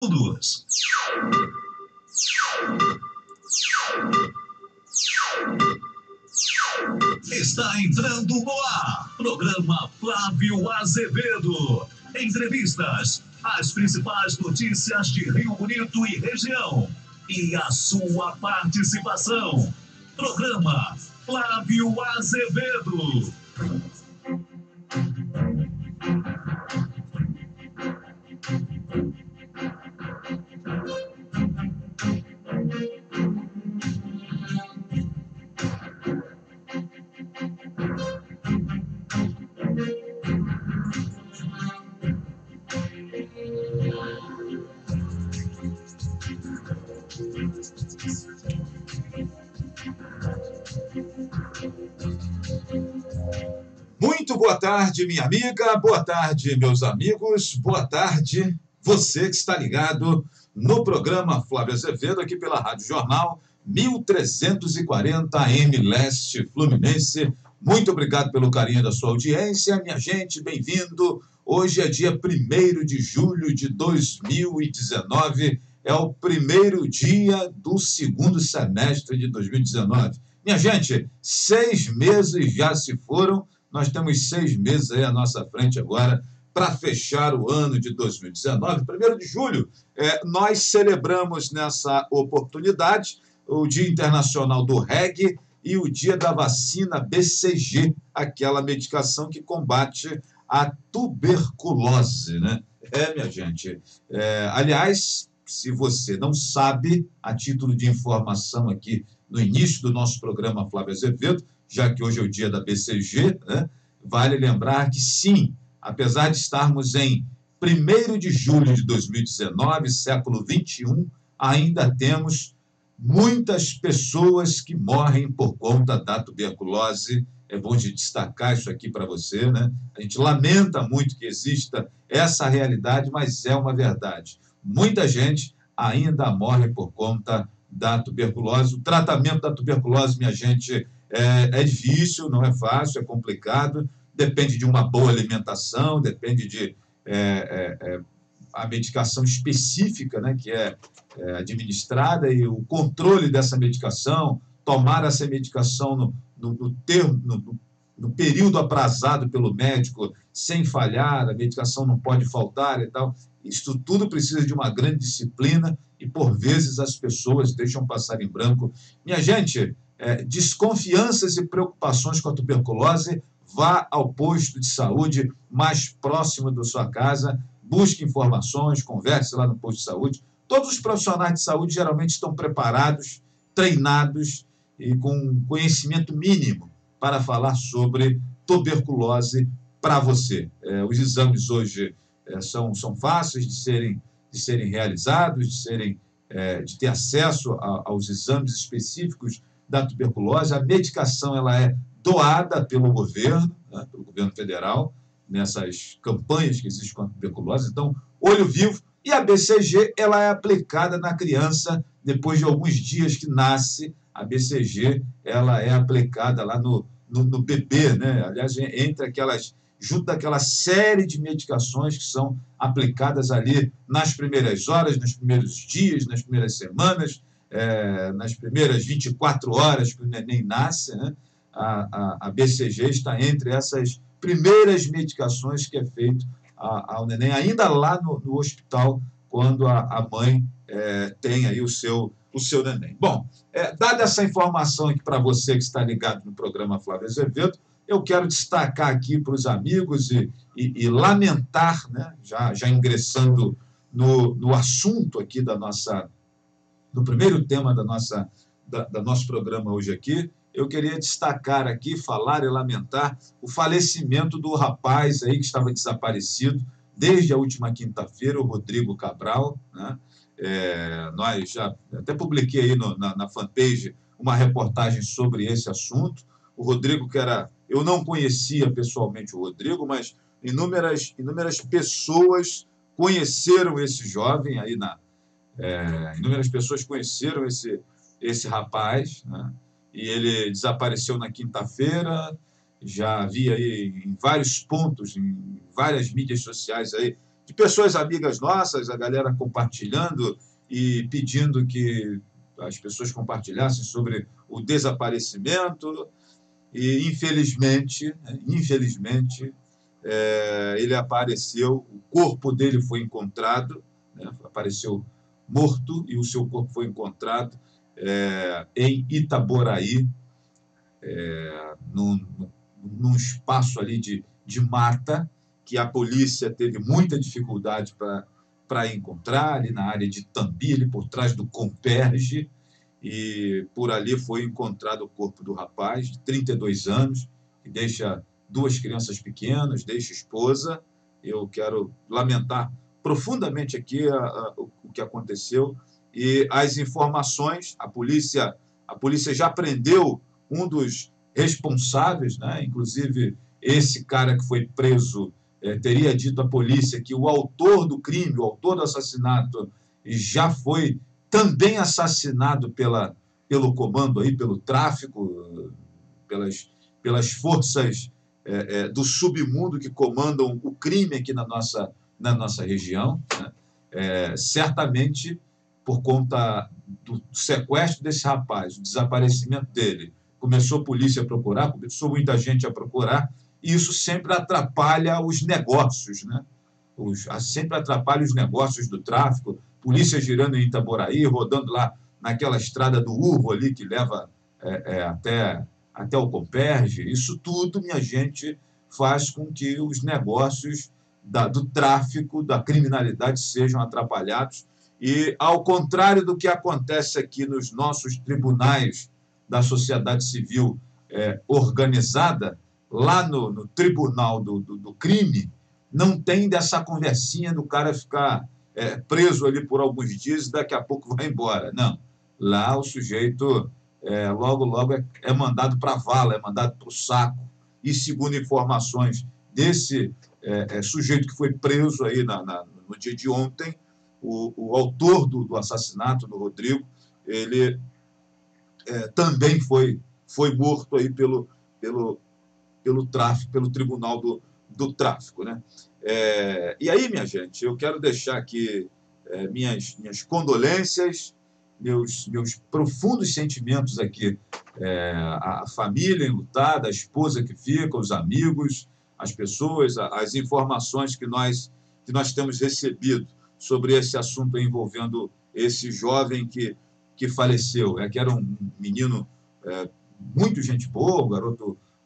Todos. Está entrando no ar, programa Flávio Azevedo. Entrevistas, as principais notícias de Rio Bonito e região. E a sua participação. Programa Flávio Azevedo. Muito boa tarde, minha amiga, boa tarde, meus amigos, boa tarde, você que está ligado no programa Flávio Azevedo, aqui pela Rádio Jornal 1340 AM Leste Fluminense. Muito obrigado pelo carinho da sua audiência, minha gente, bem-vindo. Hoje é dia 1º de julho de 2019, é o primeiro dia do segundo semestre de 2019. Minha gente, 6 meses já se foram. Nós temos 6 meses aí à nossa frente agora para fechar o ano de 2019. 1º de julho, nós celebramos nessa oportunidade o Dia Internacional do Reggae e o Dia da Vacina BCG, aquela medicação que combate a tuberculose, né? Minha gente. Aliás, se você não sabe, a título de informação aqui no início do nosso programa Flávio Azevedo, já que hoje é o dia da BCG, né? Vale lembrar que sim, apesar de estarmos em 1º de julho de 2019, século XXI, ainda temos muitas pessoas que morrem por conta da tuberculose. É bom de destacar isso aqui para você, né? A gente lamenta muito que exista essa realidade, mas é uma verdade. Muita gente ainda morre por conta da tuberculose. O tratamento da tuberculose, minha gente, é difícil, não é fácil, é complicado, depende de uma boa alimentação, depende de a medicação específica, né, que é administrada, e o controle dessa medicação, tomar essa medicação no período aprazado pelo médico, sem falhar, a medicação não pode faltar e tal. Isso tudo precisa de uma grande disciplina e, por vezes, as pessoas deixam passar em branco. Minha gente, desconfianças e preocupações com a tuberculose, vá ao posto de saúde mais próximo da sua casa, busque informações, converse lá no posto de saúde. Todos os profissionais de saúde geralmente estão preparados, treinados e com conhecimento mínimo para falar sobre tuberculose para você. Os exames hoje são fáceis de serem realizados, de ter acesso aos exames específicos da tuberculose. A medicação ela é doada pelo governo, né, pelo governo federal, nessas campanhas que existem com a tuberculose. Então, olho vivo. E a BCG ela é aplicada na criança depois de alguns dias que nasce. A BCG ela é aplicada lá no bebê, né? Aliás, junto daquela série de medicações que são aplicadas ali nas primeiras horas, nos primeiros dias, nas primeiras semanas, nas primeiras 24 horas que o neném nasce, né? A BCG está entre essas primeiras medicações que é feito ao neném, ainda lá no hospital, quando a mãe tem aí o seu neném. Bom, dada essa informação aqui para você que está ligado no programa Flávio Azevedo, eu quero destacar aqui para os amigos e lamentar, né, já ingressando no assunto aqui no primeiro tema do nosso programa hoje aqui, eu queria destacar aqui, falar e lamentar o falecimento do rapaz aí que estava desaparecido desde a última quinta-feira, o Rodrigo Cabral, né? Nós já até publiquei aí na fanpage uma reportagem sobre esse assunto. O Rodrigo, eu não conhecia pessoalmente o Rodrigo, mas inúmeras pessoas conheceram esse jovem aí inúmeras pessoas conheceram esse rapaz, né? E ele desapareceu na quinta-feira. Já havia aí em vários pontos, em várias mídias sociais aí, de pessoas amigas nossas, a galera compartilhando e pedindo que as pessoas compartilhassem sobre o desaparecimento. E, infelizmente, ele apareceu, o corpo dele foi encontrado, né? Apareceu morto e o seu corpo foi encontrado em Itaboraí, num espaço ali de mata, que a polícia teve muita dificuldade para encontrar, ali na área de Tambi, ali por trás do Comperge, e por ali foi encontrado o corpo do rapaz, de 32 anos, que deixa 2 crianças pequenas, deixa esposa. Eu quero lamentar profundamente aqui o que aconteceu, e as informações, a polícia já prendeu um dos responsáveis, né? Inclusive esse cara que foi preso teria dito à polícia que o autor do crime, o autor do assassinato, já foi também assassinado pelo comando aí, pelo tráfico, pelas forças do submundo que comandam o crime aqui na nossa região, né? Certamente por conta do sequestro desse rapaz, o desaparecimento dele, começou a polícia a procurar, começou muita gente a procurar, e isso sempre atrapalha os negócios, né? Sempre atrapalha os negócios do tráfico, polícia girando em Itaboraí, rodando lá naquela estrada do Urro ali, que leva até o Comperge. Isso tudo, minha gente, faz com que os negócios do tráfico, da criminalidade sejam atrapalhados. E, ao contrário do que acontece aqui nos nossos tribunais da sociedade civil organizada, lá no tribunal do crime, não tem dessa conversinha do cara ficar preso ali por alguns dias e daqui a pouco vai embora. Não. Lá o sujeito logo é mandado para a vala, é mandado para o saco. E, segundo informações desse sujeito que foi preso aí no dia de ontem, o autor do assassinato do Rodrigo, ele também foi morto aí pelo tráfico, pelo tribunal do tráfico, né? E aí, minha gente, eu quero deixar aqui minhas condolências, meus profundos sentimentos aqui à família enlutada, à esposa que fica, os amigos, as pessoas, as informações que nós temos recebido sobre esse assunto envolvendo esse jovem que faleceu, que era um menino muito gente boa, um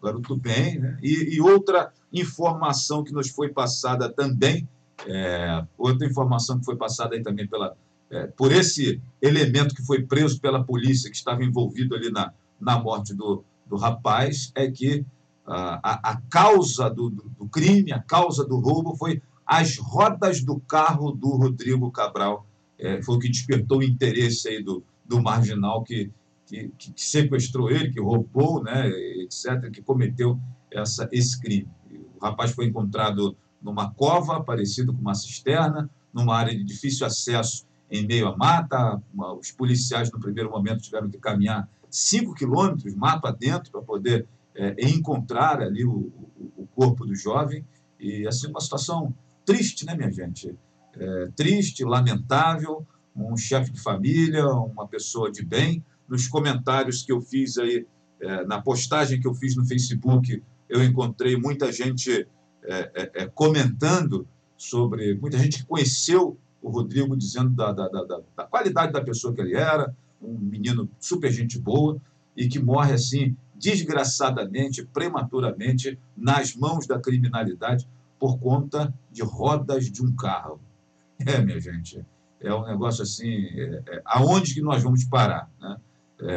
garoto bem, né? E outra informação que nos foi passada também, outra informação que foi passada aí também por esse elemento que foi preso pela polícia, que estava envolvido ali na morte do rapaz, é que a causa do crime, a causa do roubo foi as rodas do carro do Rodrigo Cabral. Foi o que despertou o interesse aí do marginal que sequestrou ele, que roubou, né, etc., que cometeu esse crime. O rapaz foi encontrado numa cova, parecido com uma cisterna, numa área de difícil acesso em meio à mata. Os policiais, no primeiro momento, tiveram que caminhar 5 quilômetros, mato adentro, para poder encontrar ali o corpo do jovem. E, assim, uma situação triste, né, minha gente? Triste, lamentável. Um chefe de família, uma pessoa de bem. Nos comentários que eu fiz aí, na postagem que eu fiz no Facebook, eu encontrei muita gente comentando sobre, muita gente que conheceu o Rodrigo, dizendo da qualidade da pessoa que ele era, um menino super gente boa, e que morre assim, desgraçadamente, prematuramente, nas mãos da criminalidade, por conta de rodas de um carro. Minha gente, é um negócio assim, aonde que nós vamos parar, né?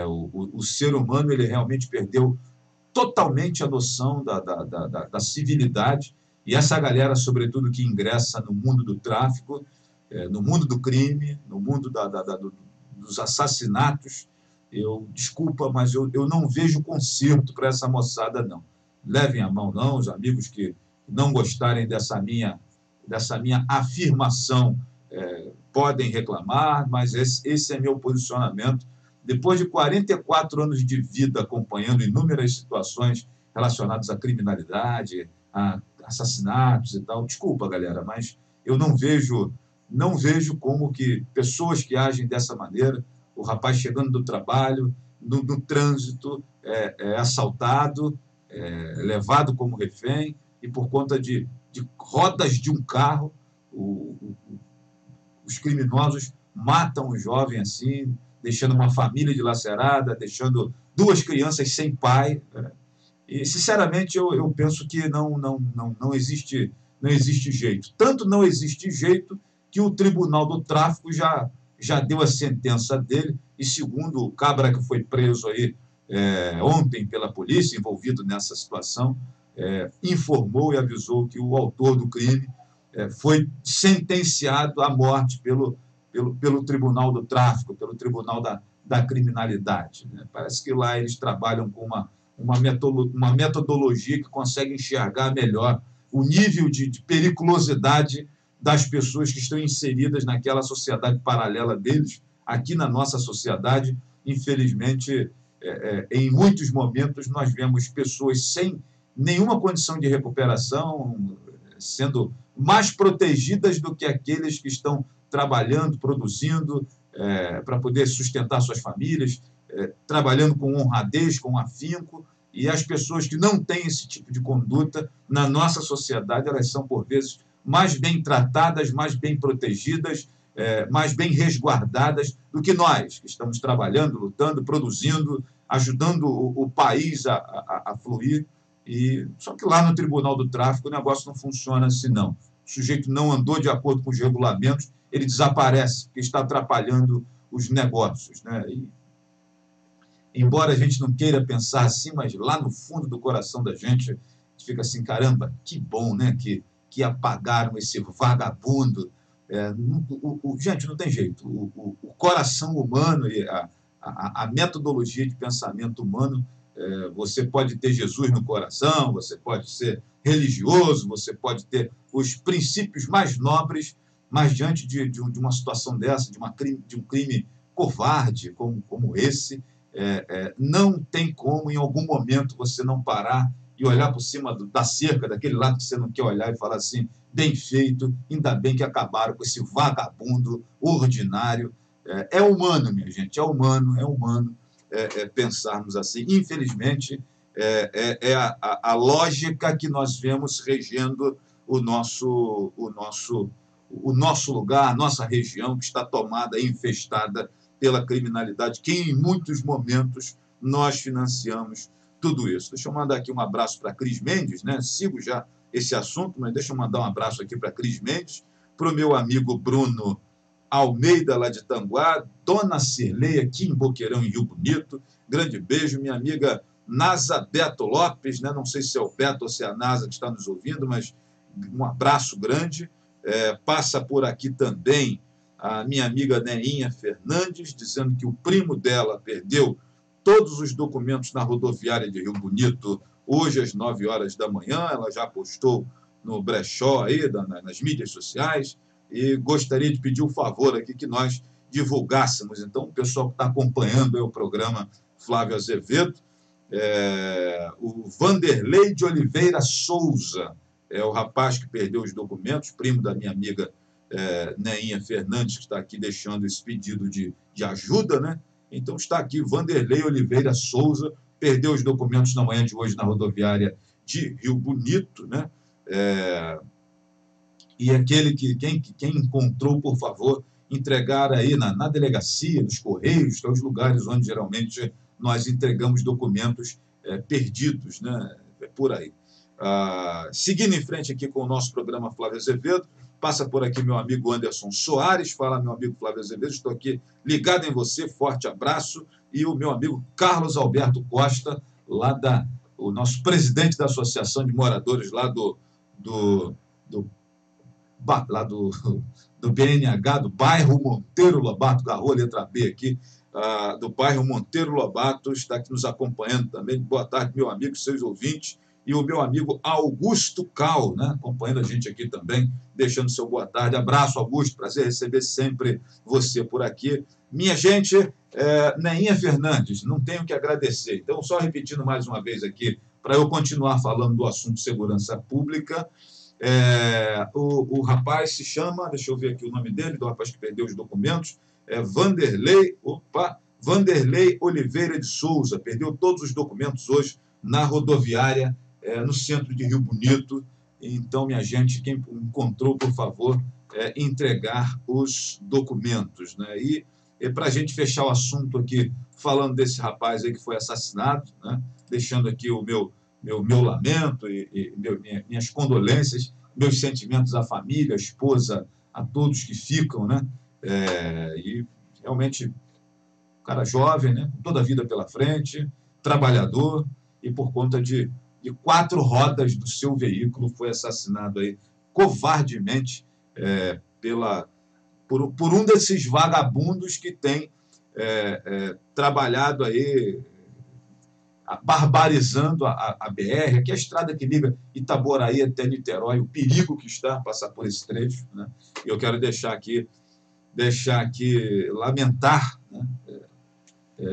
O ser humano, ele realmente perdeu totalmente a noção da civilidade, e essa galera, sobretudo, que ingressa no mundo do tráfico, no mundo do crime, no mundo dos assassinatos, desculpa, mas eu não vejo conserto para essa moçada, não. Levem a mão, não, os amigos que não gostarem dessa minha afirmação podem reclamar, mas esse é meu posicionamento. Depois de 44 anos de vida acompanhando inúmeras situações relacionadas à criminalidade, a assassinatos e tal, desculpa, galera, mas eu não vejo como que pessoas que agem dessa maneira, o rapaz chegando do trabalho, no trânsito, é assaltado, levado como refém, e por conta de rodas de um carro, os criminosos matam o jovem assim, deixando uma família dilacerada, deixando duas crianças sem pai. E, sinceramente, eu penso que não existe jeito. Tanto não existe jeito que o Tribunal do Tráfico já deu a sentença dele, e segundo o cabra que foi preso aí ontem pela polícia, envolvido nessa situação, informou e avisou que o autor do crime foi sentenciado à morte pelo Tribunal do Tráfico, pelo Tribunal da Criminalidade. Né? Parece que lá eles trabalham com uma metodologia que consegue enxergar melhor o nível de periculosidade das pessoas que estão inseridas naquela sociedade paralela deles. Aqui na nossa sociedade, infelizmente, em muitos momentos, nós vemos pessoas sem nenhuma condição de recuperação, sendo mais protegidas do que aqueles que estão trabalhando, produzindo, para poder sustentar suas famílias, trabalhando com honradez, com afinco, e as pessoas que não têm esse tipo de conduta na nossa sociedade, elas são, por vezes, mais bem tratadas, mais bem protegidas, mais bem resguardadas do que nós, que estamos trabalhando, lutando, produzindo, ajudando o país a fluir. Só que lá no Tribunal do Tráfico o negócio não funciona assim, não. O sujeito não andou de acordo com os regulamentos, ele desaparece, porque está atrapalhando os negócios. Né? Embora a gente não queira pensar assim, mas lá no fundo do coração da gente fica assim, caramba, que bom, né? Que apagaram esse vagabundo. Gente, não tem jeito. O coração humano e a metodologia de pensamento humano, você pode ter Jesus no coração, você pode ser religioso, você pode ter os princípios mais nobres, mas diante de uma situação dessa, de um crime covarde como esse, não tem como, em algum momento, você não parar e olhar por cima da cerca, daquele lado que você não quer olhar, e falar assim, bem feito, ainda bem que acabaram com esse vagabundo ordinário. É humano, minha gente, é humano pensarmos assim. Infelizmente, a lógica que nós vemos regendo o nosso lugar, a nossa região, que está tomada, infestada pela criminalidade, que em muitos momentos nós financiamos tudo isso. Deixa eu mandar aqui um abraço para a Cris Mendes, né? Sigo já esse assunto, mas deixa eu mandar um abraço aqui para a Cris Mendes, para o meu amigo Bruno Almeida, lá de Tanguá, Dona Cirlei, aqui em Boqueirão, em Rio Bonito. Grande beijo, minha amiga Nasa Beto Lopes, né? Não sei se é o Beto ou se é a Nasa que está nos ouvindo, mas um abraço grande. Passa por aqui também a minha amiga Neinha Fernandes, dizendo que o primo dela perdeu todos os documentos na rodoviária de Rio Bonito hoje às 9 horas da manhã. Ela já postou no brechó aí, nas mídias sociais, e gostaria de pedir um favor aqui que nós divulgássemos. Então, o pessoal que está acompanhando o programa Flávio Azevedo, o Vanderlei de Oliveira Souza, é o rapaz que perdeu os documentos, primo da minha amiga Neinha Fernandes, que está aqui deixando esse pedido de ajuda, né? Então, está aqui Vanderlei Oliveira Souza, perdeu os documentos na manhã de hoje na rodoviária de Rio Bonito, né? E quem encontrou, por favor, entregar aí na delegacia, nos Correios, que são os lugares onde geralmente nós entregamos documentos perdidos, né? Por aí. Seguindo em frente aqui com o nosso programa Flávio Azevedo, passa por aqui meu amigo Anderson Soares. Fala, meu amigo Flávio Azevedo, estou aqui ligado em você, forte abraço. E o meu amigo Carlos Alberto Costa, o nosso presidente da Associação de Moradores lá do BNH, do bairro Monteiro Lobato, garrou a letra B aqui, do bairro Monteiro Lobato, está aqui nos acompanhando também. Boa tarde, meu amigo, seus ouvintes. E o meu amigo Augusto Cal, né, acompanhando a gente aqui também, deixando seu boa tarde. Abraço, Augusto, prazer receber sempre você por aqui. Minha gente, Neinha Fernandes, não tenho que agradecer. Então, só repetindo mais uma vez aqui, para eu continuar falando do assunto segurança pública, O rapaz se chama, deixa eu ver aqui o nome dele, do rapaz que perdeu os documentos, Vanderlei Oliveira de Souza, perdeu todos os documentos hoje na rodoviária, no centro de Rio Bonito. Então, minha gente, quem encontrou, por favor, entregar os documentos, né? E para a gente fechar o assunto aqui, falando desse rapaz aí que foi assassinado, né? Deixando aqui o meu lamento e minhas condolências, meus sentimentos à família, à esposa, a todos que ficam, né? E realmente, um cara jovem, né? Com toda a vida pela frente, trabalhador, e por conta de 4 rodas do seu veículo foi assassinado aí covardemente por um desses vagabundos que tem trabalhado aí barbarizando a BR, que é a estrada que liga Itaboraí até Niterói, o perigo que está passar por esse trecho, né? Eu quero deixar aqui lamentar, né,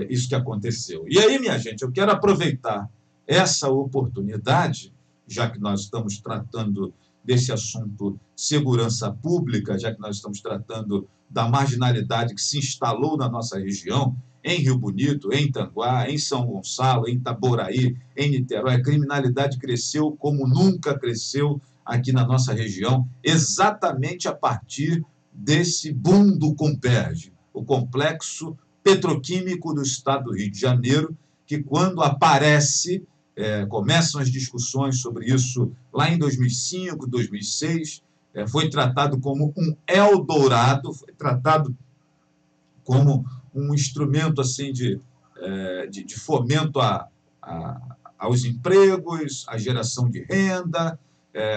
isso que aconteceu. E aí, minha gente, eu quero aproveitar essa oportunidade, já que nós estamos tratando desse assunto segurança pública, já que nós estamos tratando da marginalidade que se instalou na nossa região, em Rio Bonito, em Tanguá, em São Gonçalo, em Itaboraí, em Niterói. A criminalidade cresceu como nunca cresceu aqui na nossa região, exatamente a partir desse boom do Comperj, o complexo petroquímico do estado do Rio de Janeiro, que quando aparece, começam as discussões sobre isso lá em 2005, 2006, foi tratado como um Eldorado, foi tratado como um instrumento assim de fomento aos empregos, à geração de renda.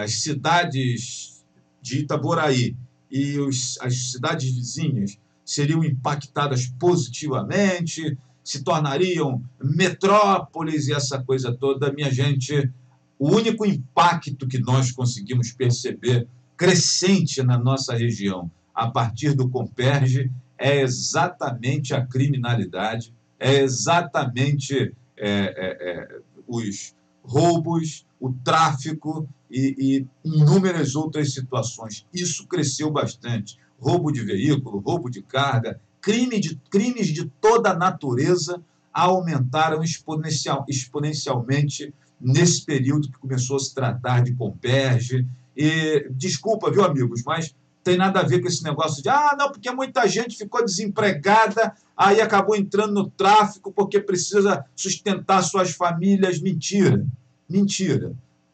As cidades de Itaboraí e as cidades vizinhas seriam impactadas positivamente, se tornariam metrópoles e essa coisa toda. Minha gente, o único impacto que nós conseguimos perceber crescente na nossa região a partir do Comperj é exatamente a criminalidade, é exatamente os roubos, o tráfico e inúmeras outras situações. Isso cresceu bastante. Roubo de veículo, roubo de carga, crimes de toda a natureza aumentaram exponencialmente nesse período que começou a se tratar de Comperj. E, desculpa, viu, amigos, mas tem nada a ver com esse negócio de não, porque muita gente ficou desempregada, aí acabou entrando no tráfico porque precisa sustentar suas famílias. Mentira.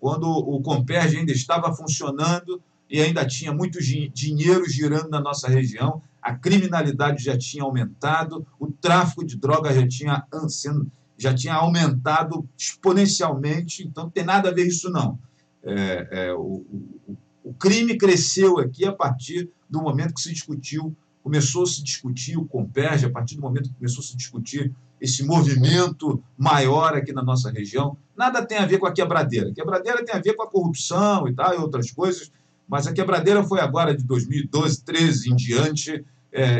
Quando o Comperj ainda estava funcionando e ainda tinha muito dinheiro girando na nossa região, a criminalidade já tinha aumentado, o tráfico de drogas já tinha aumentado exponencialmente, então não tem nada a ver isso, não. O crime cresceu aqui a partir do momento que começou a se discutir o Comperj, a partir do momento que começou a se discutir esse movimento maior aqui na nossa região. Nada tem a ver com a quebradeira. A quebradeira tem a ver com a corrupção e tal, e outras coisas, mas a quebradeira foi agora de 2012, 2013 em diante,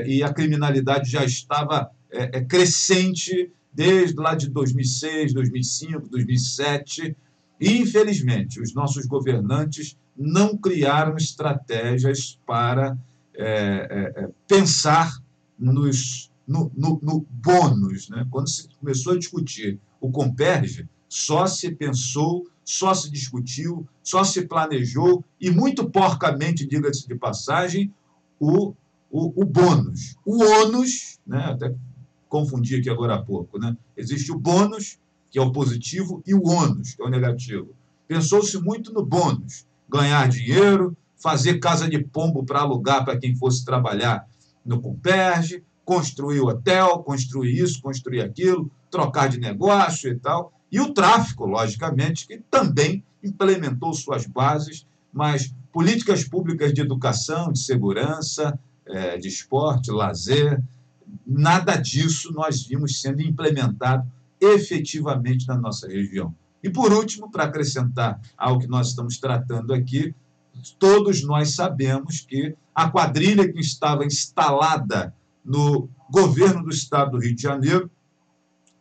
e a criminalidade já estava crescente desde lá de 2006, 2005, 2007, e, infelizmente, os nossos governantes não criaram estratégias para pensar no bônus, né? Quando se começou a discutir o Comperj, só se pensou, só se discutiu, só se planejou, e muito porcamente, diga-se de passagem, o bônus. O ônus, né? Até confundi aqui agora há pouco, né? Existe o bônus, que é o positivo, e o ônus, que é o negativo. Pensou-se muito no bônus, ganhar dinheiro, fazer casa de pombo para alugar para quem fosse trabalhar no Comperj, construir hotel, construir isso, construir aquilo, trocar de negócio e tal. E o tráfico, logicamente, que também implementou suas bases, mas políticas públicas de educação, de segurança, de esporte, lazer, nada disso nós vimos sendo implementado efetivamente na nossa região. E, por último, para acrescentar ao que nós estamos tratando aqui, todos nós sabemos que a quadrilha que estava instalada no governo do estado do Rio de Janeiro,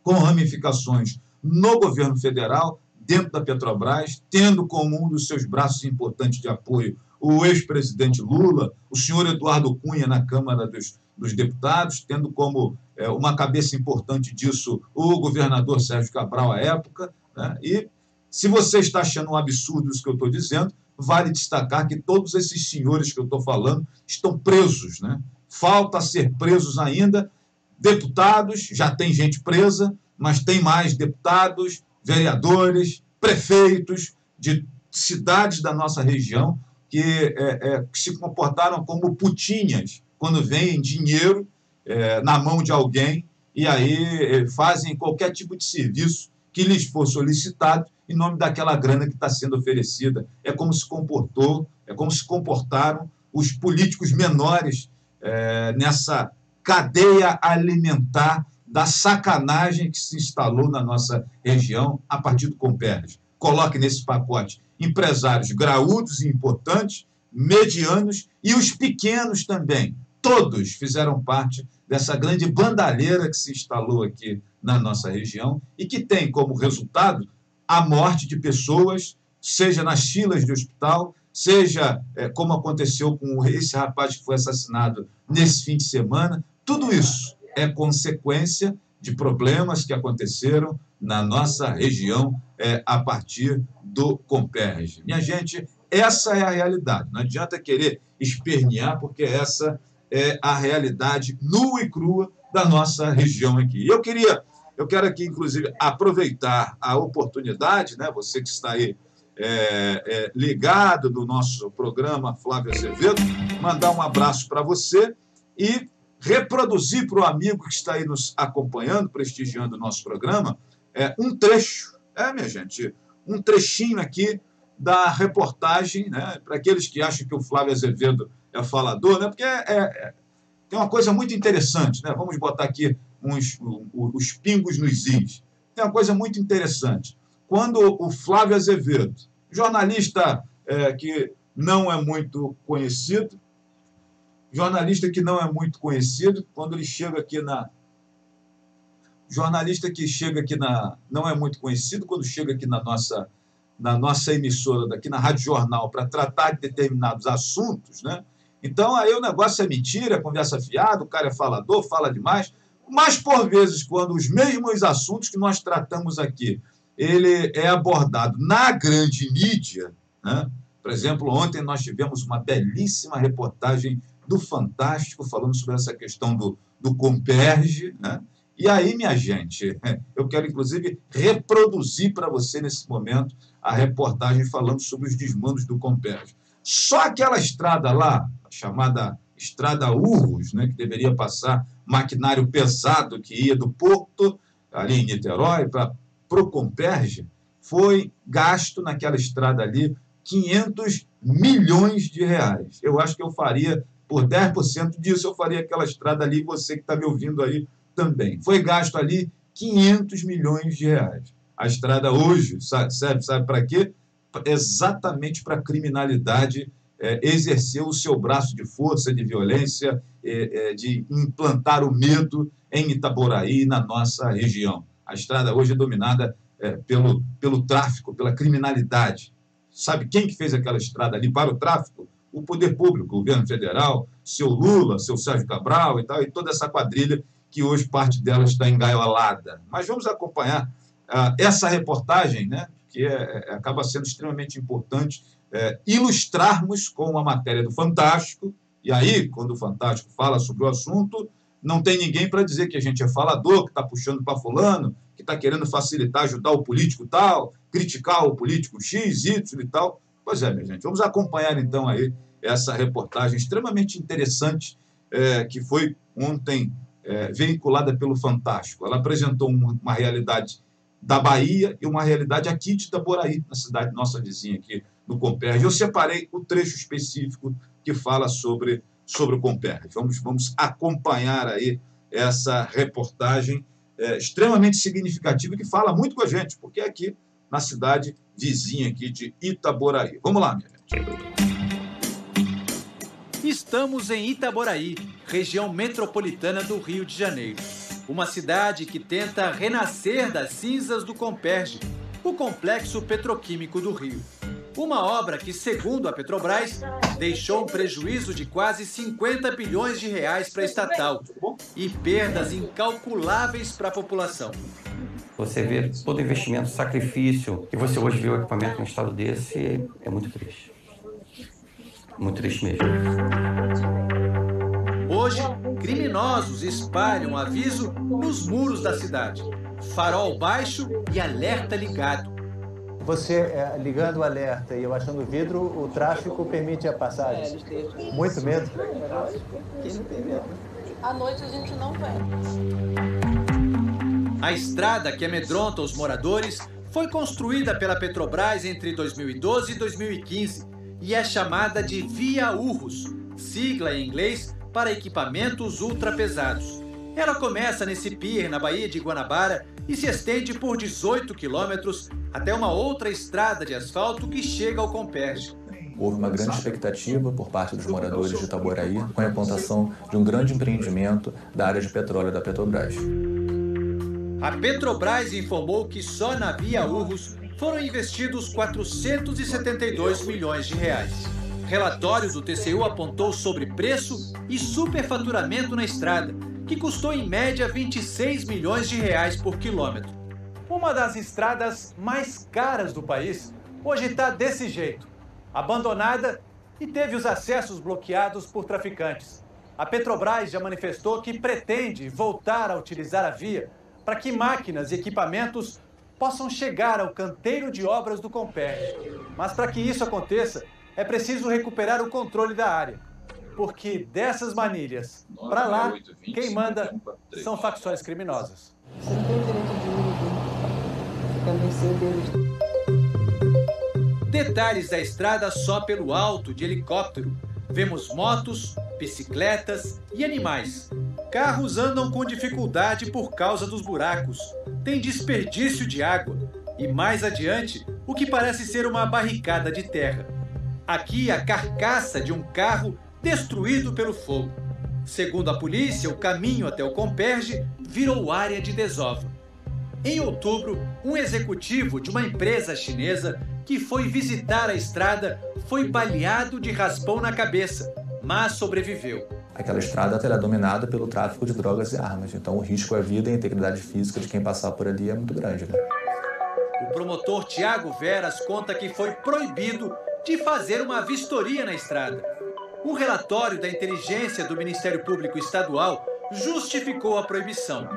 com ramificações no governo federal, dentro da Petrobras, tendo como um dos seus braços importantes de apoio o ex-presidente Lula, o senhor Eduardo Cunha na Câmara dos Deputados, tendo como uma cabeça importante disso o governador Sérgio Cabral à época, né? E se você está achando um absurdo isso que eu estou dizendo, vale destacar que todos esses senhores que eu estou falando estão presos, né? Falta ser presos ainda deputados, já tem gente presa, mas tem mais deputados, vereadores, prefeitos de cidades da nossa região que se comportaram como putinhas quando vem dinheiro na mão de alguém e aí fazem qualquer tipo de serviço que lhes for solicitado em nome daquela grana que está sendo oferecida. É como se comportaram os políticos menores nessa cadeia alimentar da sacanagem que se instalou na nossa região a partir do Comperj. Coloque nesse pacote empresários graúdos e importantes, medianos e os pequenos também. Todos fizeram parte dessa grande bandalheira que se instalou aqui na nossa região e que tem como resultado a morte de pessoas, seja nas filas de hospital, seja como aconteceu com esse rapaz que foi assassinado nesse fim de semana. Tudo isso é consequência de problemas que aconteceram na nossa região a partir do Comperj. Minha gente, essa é a realidade. Não adianta querer espernear, porque essa é a realidade nua e crua da nossa região aqui. Eu quero aqui, inclusive, aproveitar a oportunidade, né, você que está aí ligado no nosso programa Flávio Azevedo, mandar um abraço para você e reproduzir para o amigo que está aí nos acompanhando, prestigiando o nosso programa, um trecho, minha gente, um trechinho aqui da reportagem, né, para aqueles que acham que o Flávio Azevedo é falador, né, porque tem uma coisa muito interessante, né, vamos botar aqui os pingos nos is. Tem uma coisa muito interessante. Quando o Flávio Azevedo, jornalista que não é muito conhecido, quando ele chega aqui na... Jornalista que chega aqui não é muito conhecido, quando chega aqui na nossa emissora, daqui na Rádio Jornal, para tratar de determinados assuntos, né? Então, aí o negócio é mentira, conversa fiada, o cara é falador, fala demais, mas, por vezes, quando os mesmos assuntos que nós tratamos aqui, ele é abordado na grande mídia, né? Por exemplo, ontem nós tivemos uma belíssima reportagem do Fantástico falando sobre essa questão do Comperj, né? E aí, minha gente, eu quero, inclusive, reproduzir para você, nesse momento, a reportagem falando sobre os desmandos do Comperj. Só aquela estrada lá, chamada Estrada Urros, né, que deveria passar maquinário pesado que ia do Porto, ali em Niterói, para o Comperj, foi gasto naquela estrada ali 500 milhões de reais. Eu acho que eu faria, por 10% disso, eu faria aquela estrada ali, você que está me ouvindo aí também. Foi gasto ali 500 milhões de reais. A estrada hoje sabe para quê? Exatamente para a criminalidade exercer o seu braço de força, de violência, de implantar o medo em Itaboraí, na nossa região. A estrada hoje é dominada pelo tráfico, pela criminalidade. Sabe quem que fez aquela estrada ali para o tráfico? O poder público, o governo federal, seu Lula, seu Sérgio Cabral e tal, e toda essa quadrilha que hoje parte dela está engaiolada. Mas vamos acompanhar essa reportagem, né, que acaba sendo extremamente importante, ilustrarmos com a matéria do Fantástico, e aí, quando o Fantástico fala sobre o assunto, não tem ninguém para dizer que a gente é falador, que está puxando para fulano, que está querendo facilitar, ajudar o político tal, criticar o político X, Y e tal. Pois é, minha gente, vamos acompanhar então aí essa reportagem extremamente interessante que foi ontem veiculada pelo Fantástico. Ela apresentou uma realidade da Bahia e uma realidade aqui de Itaboraí, na cidade nossa vizinha aqui, no Comperj. Eu separei o trecho específico que fala sobre o Comperj. Vamos acompanhar aí essa reportagem extremamente significativa que fala muito com a gente, porque é aqui na cidade vizinha aqui de Itaboraí. Vamos lá, minha gente. Estamos em Itaboraí, região metropolitana do Rio de Janeiro. Uma cidade que tenta renascer das cinzas do Comperj. o Complexo Petroquímico do Rio. Uma obra que, segundo a Petrobras, deixou um prejuízo de quase 50 bilhões de reais para a estatal e perdas incalculáveis para a população. Você vê todo o investimento, sacrifício, e você hoje vê o equipamento em um estado desse, é muito triste. Muito triste mesmo. Hoje, criminosos espalham aviso nos muros da cidade. Farol baixo e alerta ligado. Você ligando o alerta e abaixando o vidro, o tráfico permite a passagem? Muito medo? Quem não tem medo? À noite a gente não vai. A estrada que amedronta os moradores foi construída pela Petrobras entre 2012 e 2015 e é chamada de Via Urros, sigla em inglês para equipamentos ultrapesados. Ela começa nesse pier na Baía de Guanabara e se estende por 18 quilômetros até uma outra estrada de asfalto que chega ao Comperj. Houve uma grande expectativa por parte dos moradores de Itaboraí com a implantação de um grande empreendimento da área de petróleo da Petrobras. A Petrobras informou que só na Via Urros foram investidos 472 milhões de reais. Relatório do TCU apontou sobre preço e superfaturamento na estrada, que custou em média 26 milhões de reais por quilômetro. Uma das estradas mais caras do país hoje está desse jeito, abandonada e teve os acessos bloqueados por traficantes. A Petrobras já manifestou que pretende voltar a utilizar a via para que máquinas e equipamentos possam chegar ao canteiro de obras do Comperj. Mas para que isso aconteça, é preciso recuperar o controle da área. Porque dessas manilhas para lá, quem manda são facções criminosas. Você não tem o direito de ficar mercê deles. Detalhes da estrada só pelo alto de helicóptero. Vemos motos, bicicletas e animais. Carros andam com dificuldade por causa dos buracos. Tem desperdício de água. E mais adiante, o que parece ser uma barricada de terra. Aqui, a carcaça de um carro destruído pelo fogo. Segundo a polícia, o caminho até o Comperj virou área de desova. Em outubro, um executivo de uma empresa chinesa que foi visitar a estrada foi baleado de raspão na cabeça, mas sobreviveu. Aquela estrada era dominada pelo tráfico de drogas e armas, então o risco à vida e à integridade física de quem passar por ali é muito grande, né? O promotor Tiago Veras conta que foi proibido de fazer uma vistoria na estrada. Um relatório da inteligência do Ministério Público Estadual justificou a proibição.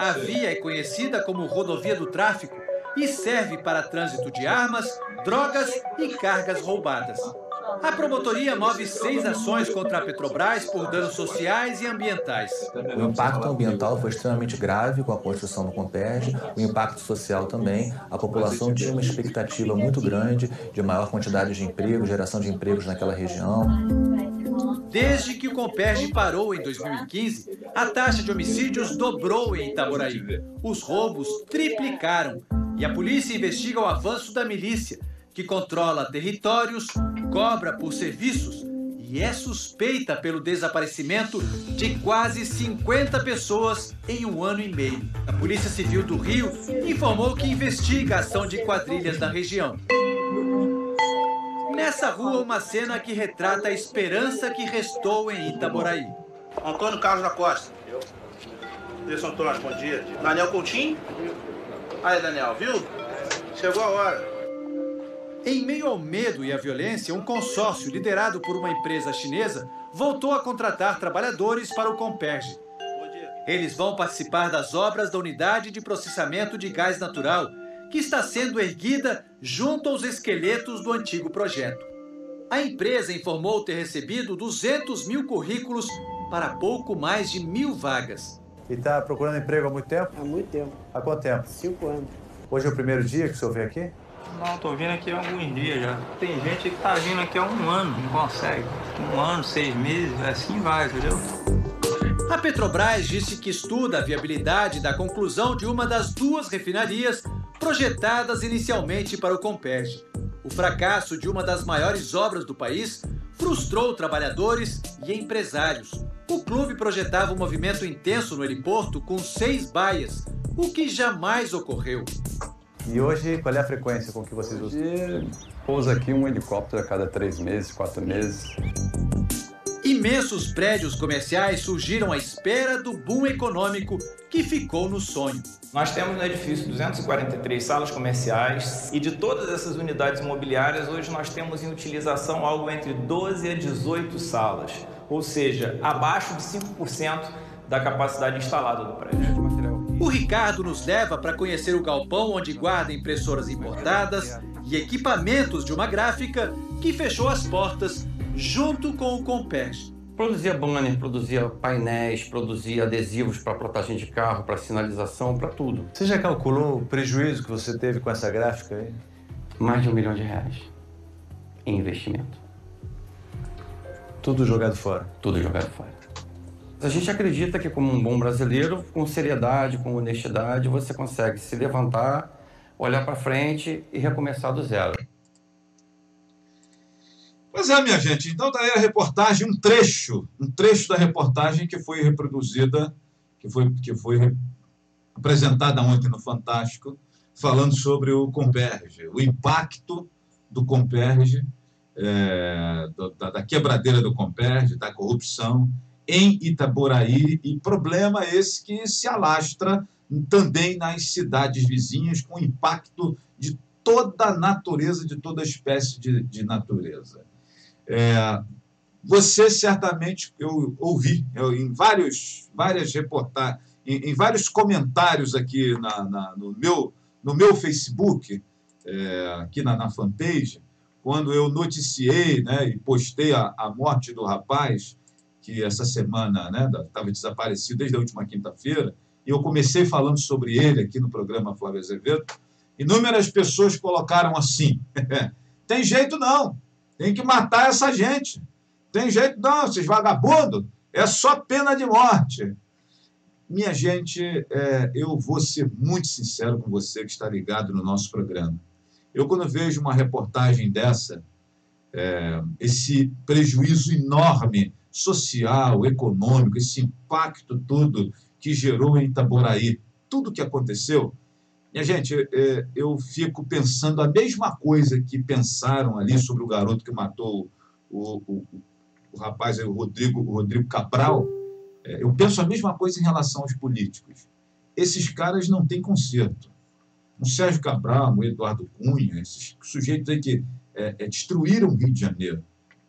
A via é conhecida como rodovia do tráfico e serve para trânsito de armas, drogas e cargas roubadas. A promotoria move 6 ações contra a Petrobras por danos sociais e ambientais. O impacto ambiental foi extremamente grave com a construção do Comperj, o impacto social também. A população tinha uma expectativa muito grande de maior quantidade de empregos, geração de empregos naquela região. Desde que o Comperj parou em 2015, a taxa de homicídios dobrou em Itaboraí. Os roubos triplicaram e a polícia investiga o avanço da milícia, que controla territórios, cobra por serviços e é suspeita pelo desaparecimento de quase 50 pessoas em 1 ano e meio. A Polícia Civil do Rio informou que investiga a ação de quadrilhas na região. Nessa rua, uma cena que retrata a esperança que restou em Itaboraí. Antônio Carlos da Costa. Wilson Antônio, bom dia. Daniel Coutinho. Aí, Daniel, viu? Chegou a hora. Em meio ao medo e à violência, um consórcio liderado por uma empresa chinesa voltou a contratar trabalhadores para o Comperj. Eles vão participar das obras da unidade de processamento de gás natural, que está sendo erguida junto aos esqueletos do antigo projeto. A empresa informou ter recebido 200 mil currículos para pouco mais de 1.000 vagas. E está procurando emprego há muito tempo? Há muito tempo. Há quanto tempo? 5 anos. Hoje é o primeiro dia que o senhor vem aqui? Não, tô vindo aqui há alguns dias já. Tem gente que tá vindo aqui há 1 ano, não consegue. 1 ano, 6 meses, assim vai, entendeu? A Petrobras disse que estuda a viabilidade da conclusão de uma das 2 refinarias projetadas inicialmente para o Comperj. O fracasso de uma das maiores obras do país frustrou trabalhadores e empresários. O clube projetava um movimento intenso no heliporto com 6 baias, o que jamais ocorreu. E hoje, qual é a frequência com que vocês usam? Hoje pousa aqui um helicóptero a cada 3 meses, 4 meses. Imensos prédios comerciais surgiram à espera do boom econômico que ficou no sonho. Nós temos no edifício 243 salas comerciais e de todas essas unidades imobiliárias, hoje nós temos em utilização algo entre 12 a 18 salas, ou seja, abaixo de 5% da capacidade instalada do prédio. O Ricardo nos leva para conhecer o galpão onde guarda impressoras importadas e equipamentos de uma gráfica que fechou as portas junto com o Comperj. Produzia banner, produzia painéis, produzia adesivos para plotagem de carro, para sinalização, para tudo. Você já calculou o prejuízo que você teve com essa gráfica aí? Mais de R$1 milhão em investimento. Tudo jogado fora? Tudo jogado fora. A gente acredita que, como um bom brasileiro, com seriedade, com honestidade, você consegue se levantar, olhar para frente e recomeçar do zero. Pois é, minha gente. Então, daí a reportagem, um trecho da reportagem que foi reproduzida, que foi apresentada ontem no Fantástico, falando sobre o Comperj, o impacto do Comperj, da quebradeira do Comperj, da corrupção em Itaboraí, e problema esse que se alastra também nas cidades vizinhas, com impacto de toda a natureza, de toda espécie de natureza. Você certamente, eu ouvi em várias reportagens, em vários comentários aqui no meu Facebook, aqui na fanpage, quando eu noticiei, né, e postei a morte do rapaz, que essa semana estava desaparecido desde a última quinta-feira, e eu comecei falando sobre ele aqui no programa Flávio Azevedo, inúmeras pessoas colocaram assim, tem jeito não, tem que matar essa gente, tem jeito não, esses vagabundos, é só pena de morte. Minha gente, eu vou ser muito sincero com você que está ligado no nosso programa. Eu, quando vejo uma reportagem dessa, esse prejuízo enorme social, econômico, esse impacto todo que gerou em Itaboraí, tudo que aconteceu, minha gente, eu fico pensando a mesma coisa que pensaram ali sobre o garoto que matou o rapaz, o Rodrigo Cabral. Eu penso a mesma coisa em relação aos políticos. Esses caras não têm conserto. O Sérgio Cabral, o Eduardo Cunha, esses sujeitos aí que destruíram o Rio de Janeiro,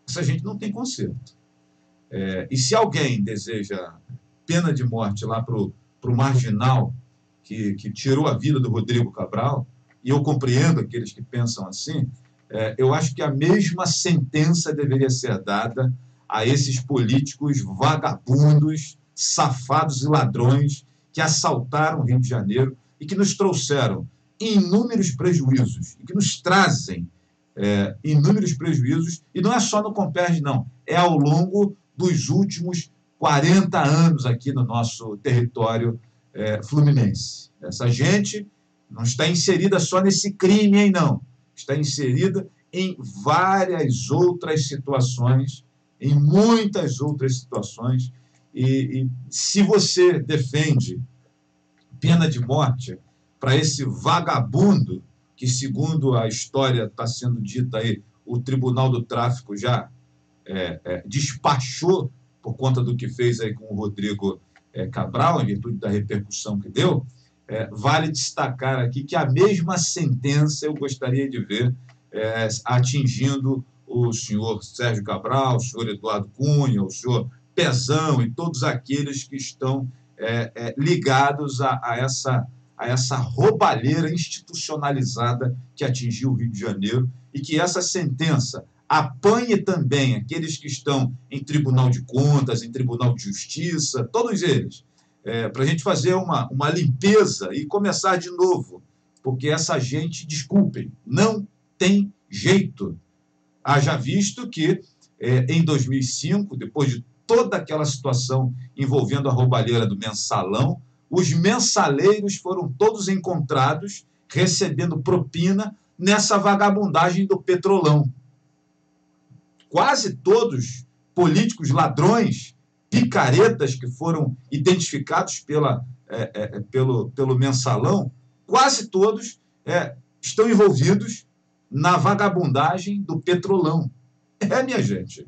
essa gente não tem conserto. E se alguém deseja pena de morte lá para o marginal que tirou a vida do Rodrigo Cabral, e eu compreendo aqueles que pensam assim, eu acho que a mesma sentença deveria ser dada a esses políticos vagabundos, safados e ladrões que assaltaram o Rio de Janeiro e que nos trouxeram inúmeros prejuízos, e que nos trazem inúmeros prejuízos, e não é só no Comperj, não, é ao longo dos últimos 40 anos aqui no nosso território fluminense. Essa gente não está inserida só nesse crime, hein, não. Está inserida em várias outras situações, em muitas outras situações, e se você defende pena de morte para esse vagabundo, que segundo a história está sendo dita aí, o Tribunal do Tráfico já despachou por conta do que fez aí com o Rodrigo Cabral, em virtude da repercussão que deu, vale destacar aqui que a mesma sentença eu gostaria de ver atingindo o senhor Sérgio Cabral, o senhor Eduardo Cunha, o senhor Pezão e todos aqueles que estão ligados a essa roubalheira institucionalizada que atingiu o Rio de Janeiro, e que essa sentença apanhe também aqueles que estão em Tribunal de Contas, em Tribunal de Justiça, todos eles, para a gente fazer uma limpeza e começar de novo, porque essa gente, desculpem, não tem jeito. Haja visto que, em 2005, depois de toda aquela situação envolvendo a roubalheira do Mensalão, os mensaleiros foram todos encontrados recebendo propina nessa vagabundagem do Petrolão. Quase todos políticos ladrões, picaretas que foram identificados pelo Mensalão, quase todos estão envolvidos na vagabundagem do Petrolão. Minha gente.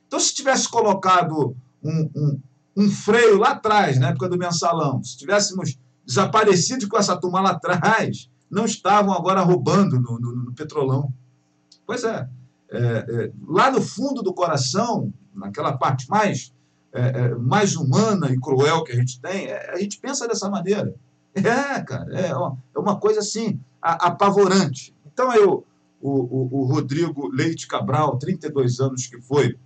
Então, se tivesse colocado um freio lá atrás, na época do mensalão, se tivéssemos desaparecido com essa turma lá atrás, não estavam agora roubando no Petrolão. Pois é. Lá no fundo do coração, naquela parte mais humana e cruel que a gente tem, a gente pensa dessa maneira. Cara, é uma coisa assim, apavorante. Então, o Rodrigo Leite Cabral, 32 anos, que foi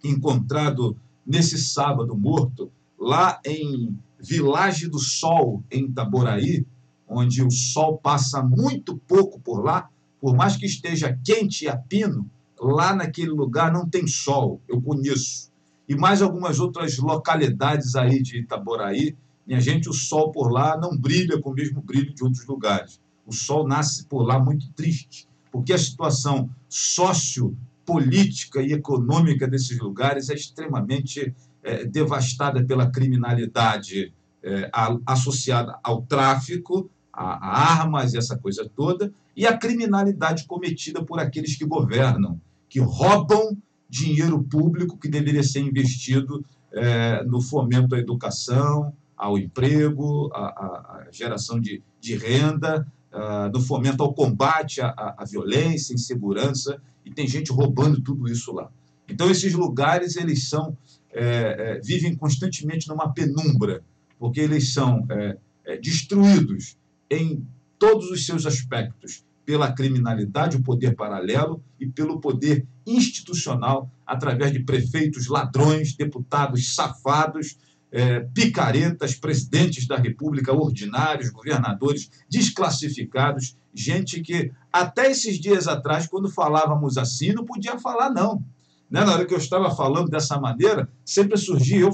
encontrado nesse sábado morto, lá em Vilagem do Sol, em Itaboraí, onde o sol passa muito pouco por lá, por mais que esteja quente e a pino, lá naquele lugar não tem sol, eu conheço. E mais algumas outras localidades aí de Itaboraí, minha gente, o sol por lá não brilha com o mesmo brilho de outros lugares. O sol nasce por lá muito triste, porque a situação sociopolítica e econômica desses lugares é extremamente devastada pela criminalidade associada ao tráfico, a armas e essa coisa toda, e a criminalidade cometida por aqueles que governam, que roubam dinheiro público que deveria ser investido no fomento à educação, ao emprego, à geração de renda, no fomento ao combate à violência, insegurança, e tem gente roubando tudo isso lá. Então, esses lugares, eles vivem constantemente numa penumbra, porque eles são destruídos em todos os seus aspectos, pela criminalidade, o poder paralelo, e pelo poder institucional, através de prefeitos ladrões, deputados safados, picaretas, presidentes da República ordinários, governadores desclassificados, gente que até esses dias atrás, quando falávamos assim, não podia falar não. Na hora que eu estava falando dessa maneira, sempre surgia,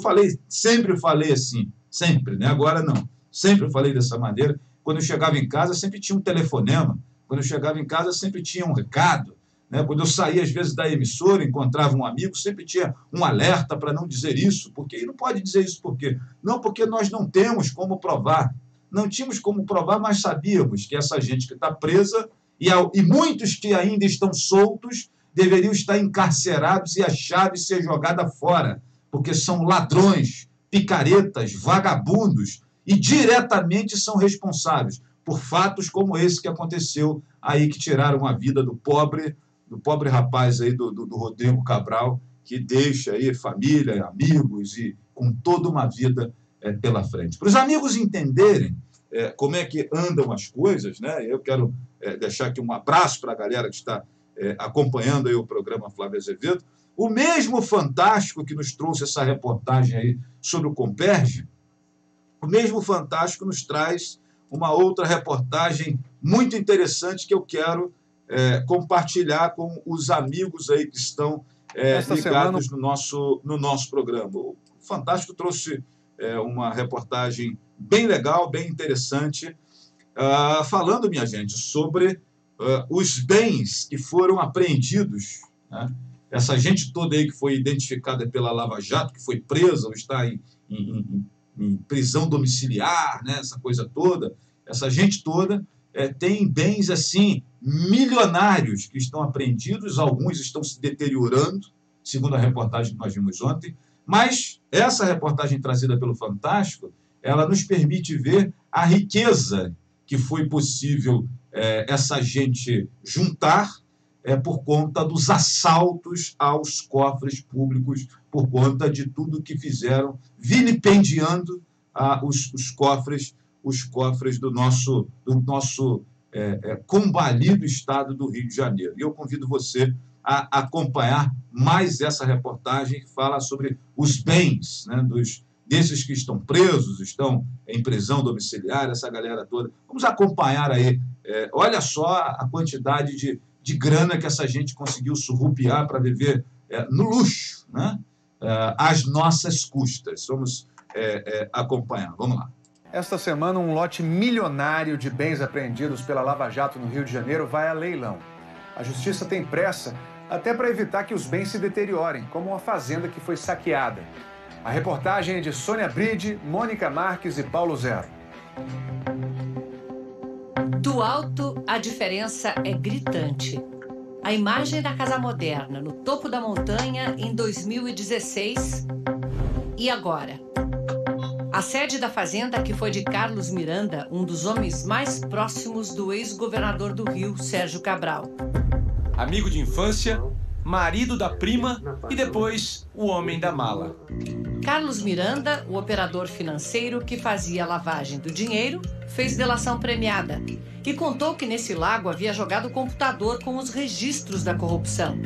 sempre falei assim, sempre, né? Agora não, sempre falei dessa maneira. Quando eu chegava em casa, sempre tinha um telefonema, quando eu chegava em casa, sempre tinha um recado, né? Quando eu saía, às vezes, da emissora, encontrava um amigo, sempre tinha um alerta para não dizer isso. E não pode dizer isso por quê? Não, porque nós não temos como provar. Não tínhamos como provar, mas sabíamos que essa gente que está presa e muitos que ainda estão soltos deveriam estar encarcerados e a chave ser jogada fora, porque são ladrões, picaretas, vagabundos e diretamente são responsáveis por fatos como esse que aconteceu aí, que tiraram a vida do pobre rapaz aí, do Rodrigo Cabral, que deixa aí família, amigos e com toda uma vida pela frente. Para os amigos entenderem como é que andam as coisas, né? Eu quero deixar aqui um abraço para a galera que está acompanhando aí o programa Flávio Azevedo. O mesmo Fantástico que nos trouxe essa reportagem aí sobre o Comperj, o mesmo Fantástico nos traz uma outra reportagem muito interessante que eu quero compartilhar com os amigos aí que estão ligados no nosso programa. O Fantástico trouxe uma reportagem bem legal, bem interessante, falando, minha gente, sobre os bens que foram apreendidos, né? Essa gente toda aí que foi identificada pela Lava Jato, que foi presa ou está em prisão domiciliar, né? Essa coisa toda, essa gente toda tem bens assim milionários que estão apreendidos, alguns estão se deteriorando, segundo a reportagem que nós vimos ontem, mas essa reportagem trazida pelo Fantástico, ela nos permite ver a riqueza que foi possível essa gente juntar por conta dos assaltos aos cofres públicos, por conta de tudo que fizeram, vilipendiando os cofres do nosso combalido estado do Rio de Janeiro. E eu convido você a acompanhar mais essa reportagem que fala sobre os bens, né, desses que estão presos, estão em prisão domiciliar, essa galera toda. Vamos acompanhar aí. Olha só a quantidade de grana que essa gente conseguiu surrupiar para viver no luxo, né, às nossas custas. Vamos acompanhar. Vamos lá. Esta semana, um lote milionário de bens apreendidos pela Lava Jato no Rio de Janeiro vai a leilão. A Justiça tem pressa até para evitar que os bens se deteriorem, como uma fazenda que foi saqueada. A reportagem é de Sônia Bride, Mônica Marques e Paulo Zero. Do Do alto, a diferença é gritante. A imagem da casa moderna no topo da montanha em 2016 e agora. A sede da fazenda, que foi de Carlos Miranda, um dos homens mais próximos do ex-governador do Rio, Sérgio Cabral. Amigo de infância, marido da prima e depois o homem da mala. Carlos Miranda, o operador financeiro que fazia a lavagem do dinheiro, fez delação premiada e contou que nesse lago havia jogado o computador com os registros da corrupção.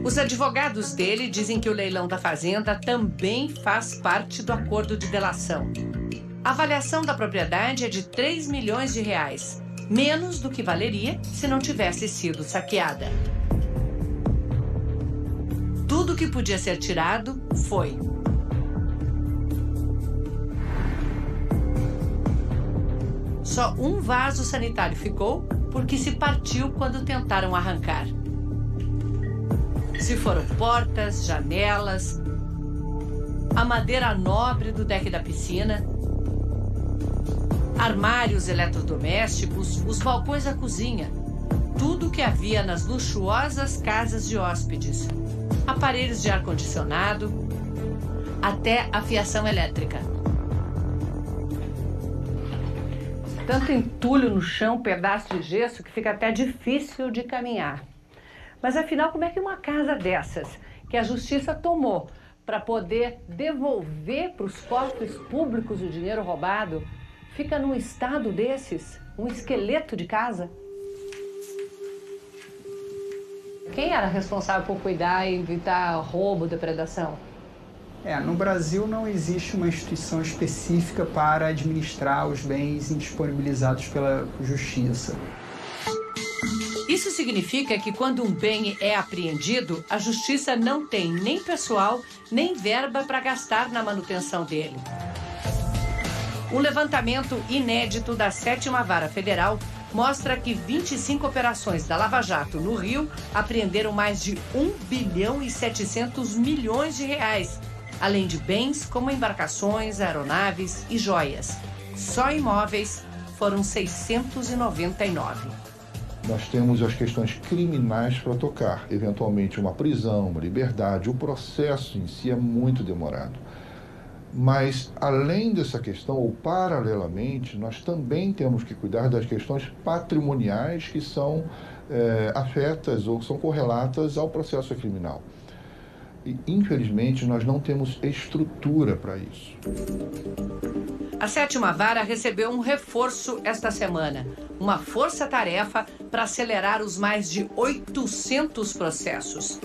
Os advogados dele dizem que o leilão da fazenda também faz parte do acordo de delação. A avaliação da propriedade é de 3 milhões de reais, menos do que valeria se não tivesse sido saqueada. Tudo que podia ser tirado foi. Só um vaso sanitário ficou porque se partiu quando tentaram arrancar. Se foram portas, janelas, a madeira nobre do deck da piscina, armários eletrodomésticos, os balcões da cozinha, tudo que havia nas luxuosas casas de hóspedes, aparelhos de ar-condicionado, até a fiação elétrica. Tanto entulho no chão, pedaço de gesso, que fica até difícil de caminhar. Mas afinal, como é que uma casa dessas, que a justiça tomou para poder devolver para os cofres públicos o dinheiro roubado, fica num estado desses, um esqueleto de casa? Quem era responsável por cuidar e evitar roubo, depredação? No Brasil não existe uma instituição específica para administrar os bens indisponibilizados pela justiça. Isso significa que quando um bem é apreendido, a justiça não tem nem pessoal, nem verba para gastar na manutenção dele. Um levantamento inédito da 7ª Vara Federal mostra que 25 operações da Lava Jato no Rio apreenderam mais de 1 bilhão e 700 milhões de reais, além de bens como embarcações, aeronaves e joias. Só imóveis foram 699. Nós temos as questões criminais para tocar, eventualmente uma prisão, uma liberdade. O processo em si é muito demorado. Mas, além dessa questão, ou paralelamente, nós também temos que cuidar das questões patrimoniais que são afetas ou são correlatas ao processo criminal. E, infelizmente, nós não temos estrutura para isso. A 7ª Vara recebeu um reforço esta semana, uma força-tarefa para acelerar os mais de 800 processos.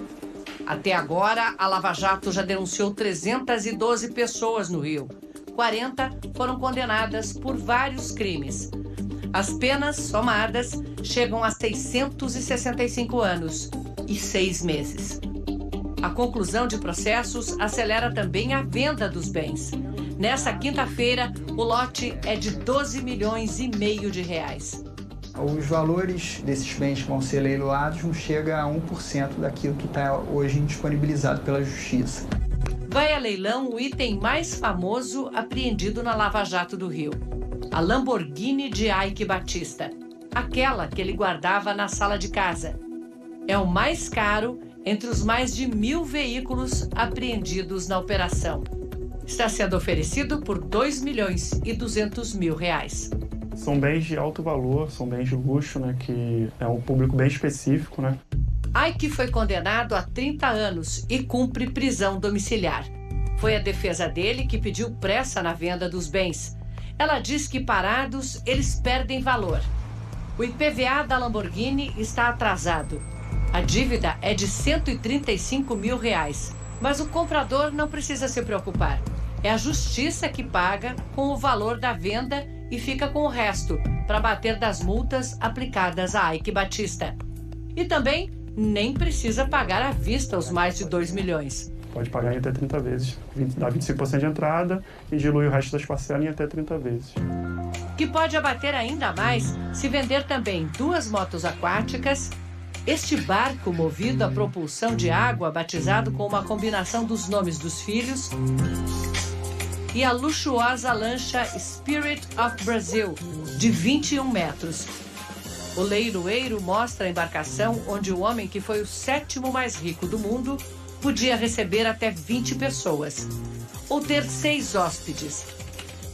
Até agora, a Lava Jato já denunciou 312 pessoas no Rio. 40 foram condenadas por vários crimes. As penas somadas chegam a 665 anos e 6 meses. A conclusão de processos acelera também a venda dos bens. Nessa quinta-feira, o lote é de 12 milhões e meio de reais. Os valores desses bens que vão ser leiloados não chega a 1% daquilo que está hoje indisponibilizado pela Justiça. Vai a leilão o item mais famoso apreendido na Lava Jato do Rio. A Lamborghini de Eike Batista. Aquela que ele guardava na sala de casa. É o mais caro entre os mais de 1.000 veículos apreendidos na operação. Está sendo oferecido por 2 milhões e 200 mil reais. São bens de alto valor, são bens de luxo, que é um público bem específico, Eike foi condenado a 30 anos e cumpre prisão domiciliar. Foi a defesa dele que pediu pressa na venda dos bens. Ela diz que parados, eles perdem valor. O IPVA da Lamborghini está atrasado. A dívida é de 135 mil reais, mas o comprador não precisa se preocupar. É a justiça que paga com o valor da venda e fica com o resto para bater das multas aplicadas a Eike Batista. E também nem precisa pagar à vista os mais de 2 milhões. Pode pagar em até 30 vezes. Dá 25% de entrada e dilui o resto das parcelas em até 30 vezes. Que pode abater ainda mais se vender também 2 motos aquáticas, este barco movido a propulsão de água, batizado com uma combinação dos nomes dos filhos, e a luxuosa lancha Spirit of Brazil, de 21 metros. O leiloeiro mostra a embarcação onde o homem que foi o 7º mais rico do mundo podia receber até 20 pessoas, ou ter 6 hóspedes.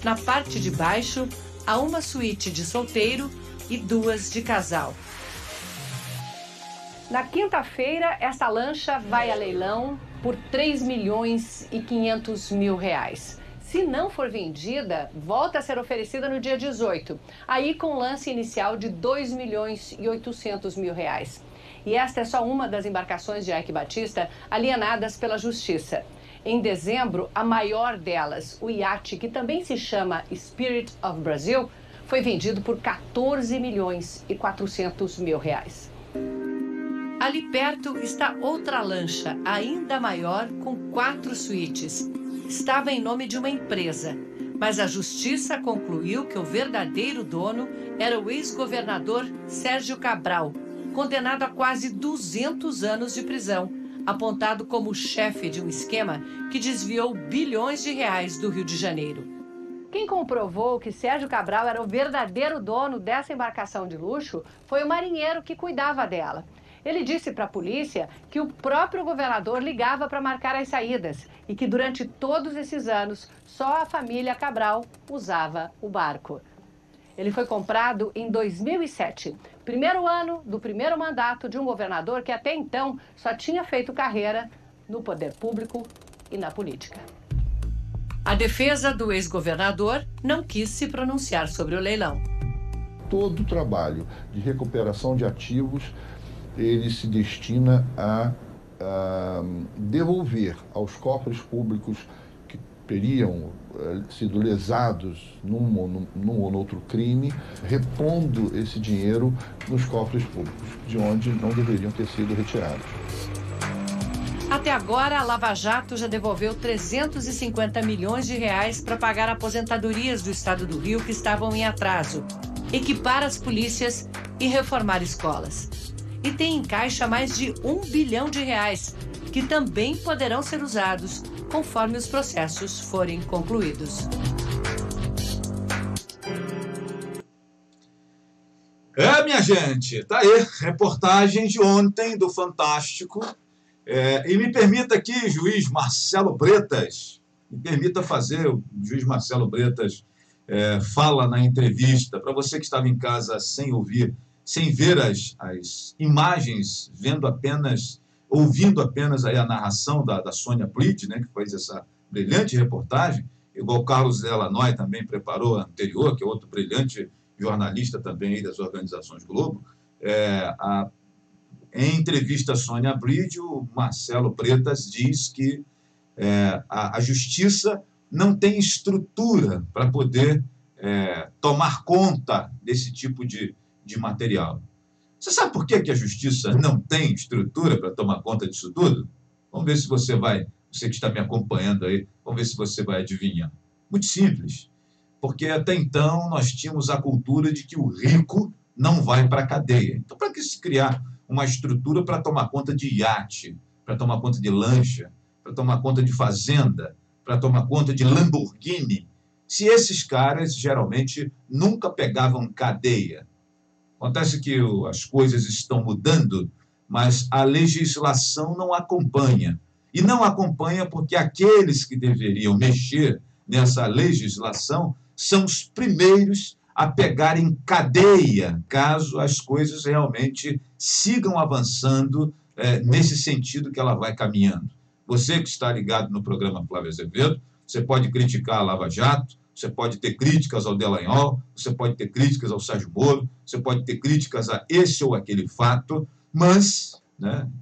Na parte de baixo, há uma suíte de solteiro e 2 de casal. Na quinta-feira, essa lancha vai a leilão por R$3.500.000. Se não for vendida, volta a ser oferecida no dia 18, aí com lance inicial de R$2.800.000. E esta é só uma das embarcações de Eike Batista alienadas pela Justiça. Em dezembro, a maior delas, o iate, que também se chama Spirit of Brazil, foi vendido por R$14.400.000. Ali perto está outra lancha, ainda maior, com 4 suítes. Estava em nome de uma empresa, mas a Justiça concluiu que o verdadeiro dono era o ex-governador Sérgio Cabral, condenado a quase 200 anos de prisão, apontado como chefe de um esquema que desviou bilhões de reais do Rio de Janeiro. Quem comprovou que Sérgio Cabral era o verdadeiro dono dessa embarcação de luxo foi o marinheiro que cuidava dela. Ele disse para a polícia que o próprio governador ligava para marcar as saídas e que durante todos esses anos só a família Cabral usava o barco. Ele foi comprado em 2007, primeiro ano do primeiro mandato de um governador que até então só tinha feito carreira no poder público e na política. A defesa do ex-governador não quis se pronunciar sobre o leilão. Todo o trabalho de recuperação de ativos, ele se destina a devolver aos cofres públicos que teriam sido lesados num ou outro crime, repondo esse dinheiro nos cofres públicos, de onde não deveriam ter sido retirados. Até agora, a Lava Jato já devolveu R$350 milhões para pagar aposentadorias do estado do Rio que estavam em atraso, equipar as polícias e reformar escolas. E tem em caixa mais de R$1 bilhão, que também poderão ser usados conforme os processos forem concluídos. Minha gente, tá aí, reportagem de ontem do Fantástico. E me permita aqui, juiz Marcelo Bretas, o juiz Marcelo Bretas fala na entrevista, para você que estava em casa sem ver as imagens, ouvindo apenas aí a narração da Sônia Plid, né, que fez essa brilhante reportagem, igual o Carlos Delanoy também preparou a anterior, que é outro brilhante jornalista também aí das organizações Globo. Em entrevista à Sônia Plid, o Marcelo Bretas diz que a Justiça não tem estrutura para poder tomar conta desse tipo de material. Você sabe por que a Justiça não tem estrutura para tomar conta disso tudo? Vamos ver se você que está me acompanhando aí, vamos ver se você vai adivinhar. Muito simples, porque até então nós tínhamos a cultura de que o rico não vai para a cadeia. Então, para que se criar uma estrutura para tomar conta de iate, para tomar conta de lancha, para tomar conta de fazenda, para tomar conta de Lamborghini, se esses caras geralmente nunca pegavam cadeia? Acontece que as coisas estão mudando, mas a legislação não acompanha. E não acompanha porque aqueles que deveriam mexer nessa legislação são os primeiros a pegarem cadeia, caso as coisas realmente sigam avançando nesse sentido que ela vai caminhando. Você que está ligado no programa Flávio Azevedo, você pode criticar a Lava Jato, você pode ter críticas ao Delanhol, você pode ter críticas ao Sérgio Moro, você pode ter críticas a esse ou aquele fato, mas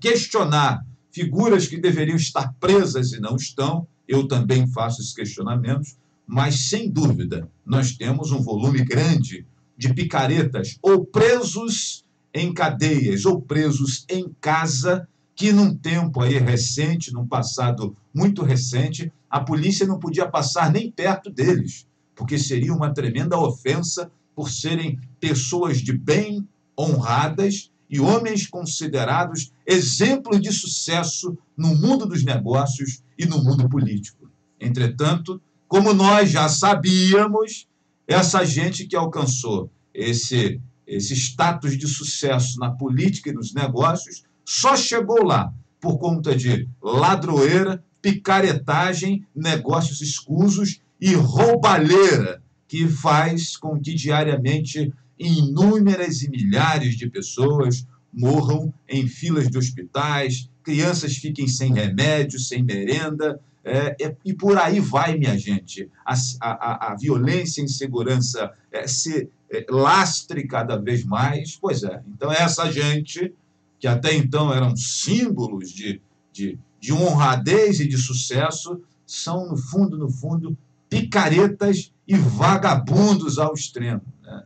questionar figuras que deveriam estar presas e não estão, eu também faço esses questionamentos, mas, sem dúvida, nós temos um volume grande de picaretas ou presos em cadeias ou presos em casa que, num tempo aí recente, num passado muito recente, a polícia não podia passar nem perto deles, porque seria uma tremenda ofensa por serem pessoas de bem, honradas e homens considerados exemplos de sucesso no mundo dos negócios e no mundo político. Entretanto, como nós já sabíamos, essa gente que alcançou esse esse status de sucesso na política e nos negócios, só chegou lá por conta de ladroeira, picaretagem, negócios escusos e roubalheira, que faz com que diariamente inúmeras e milhares de pessoas morram em filas de hospitais, crianças fiquem sem remédio, sem merenda, e por aí vai, minha gente. A violência e a insegurança se lastre cada vez mais. Pois é, então essa gente, que até então eram símbolos de honradez e de sucesso, são, no fundo, picaretas e vagabundos ao extremo, né?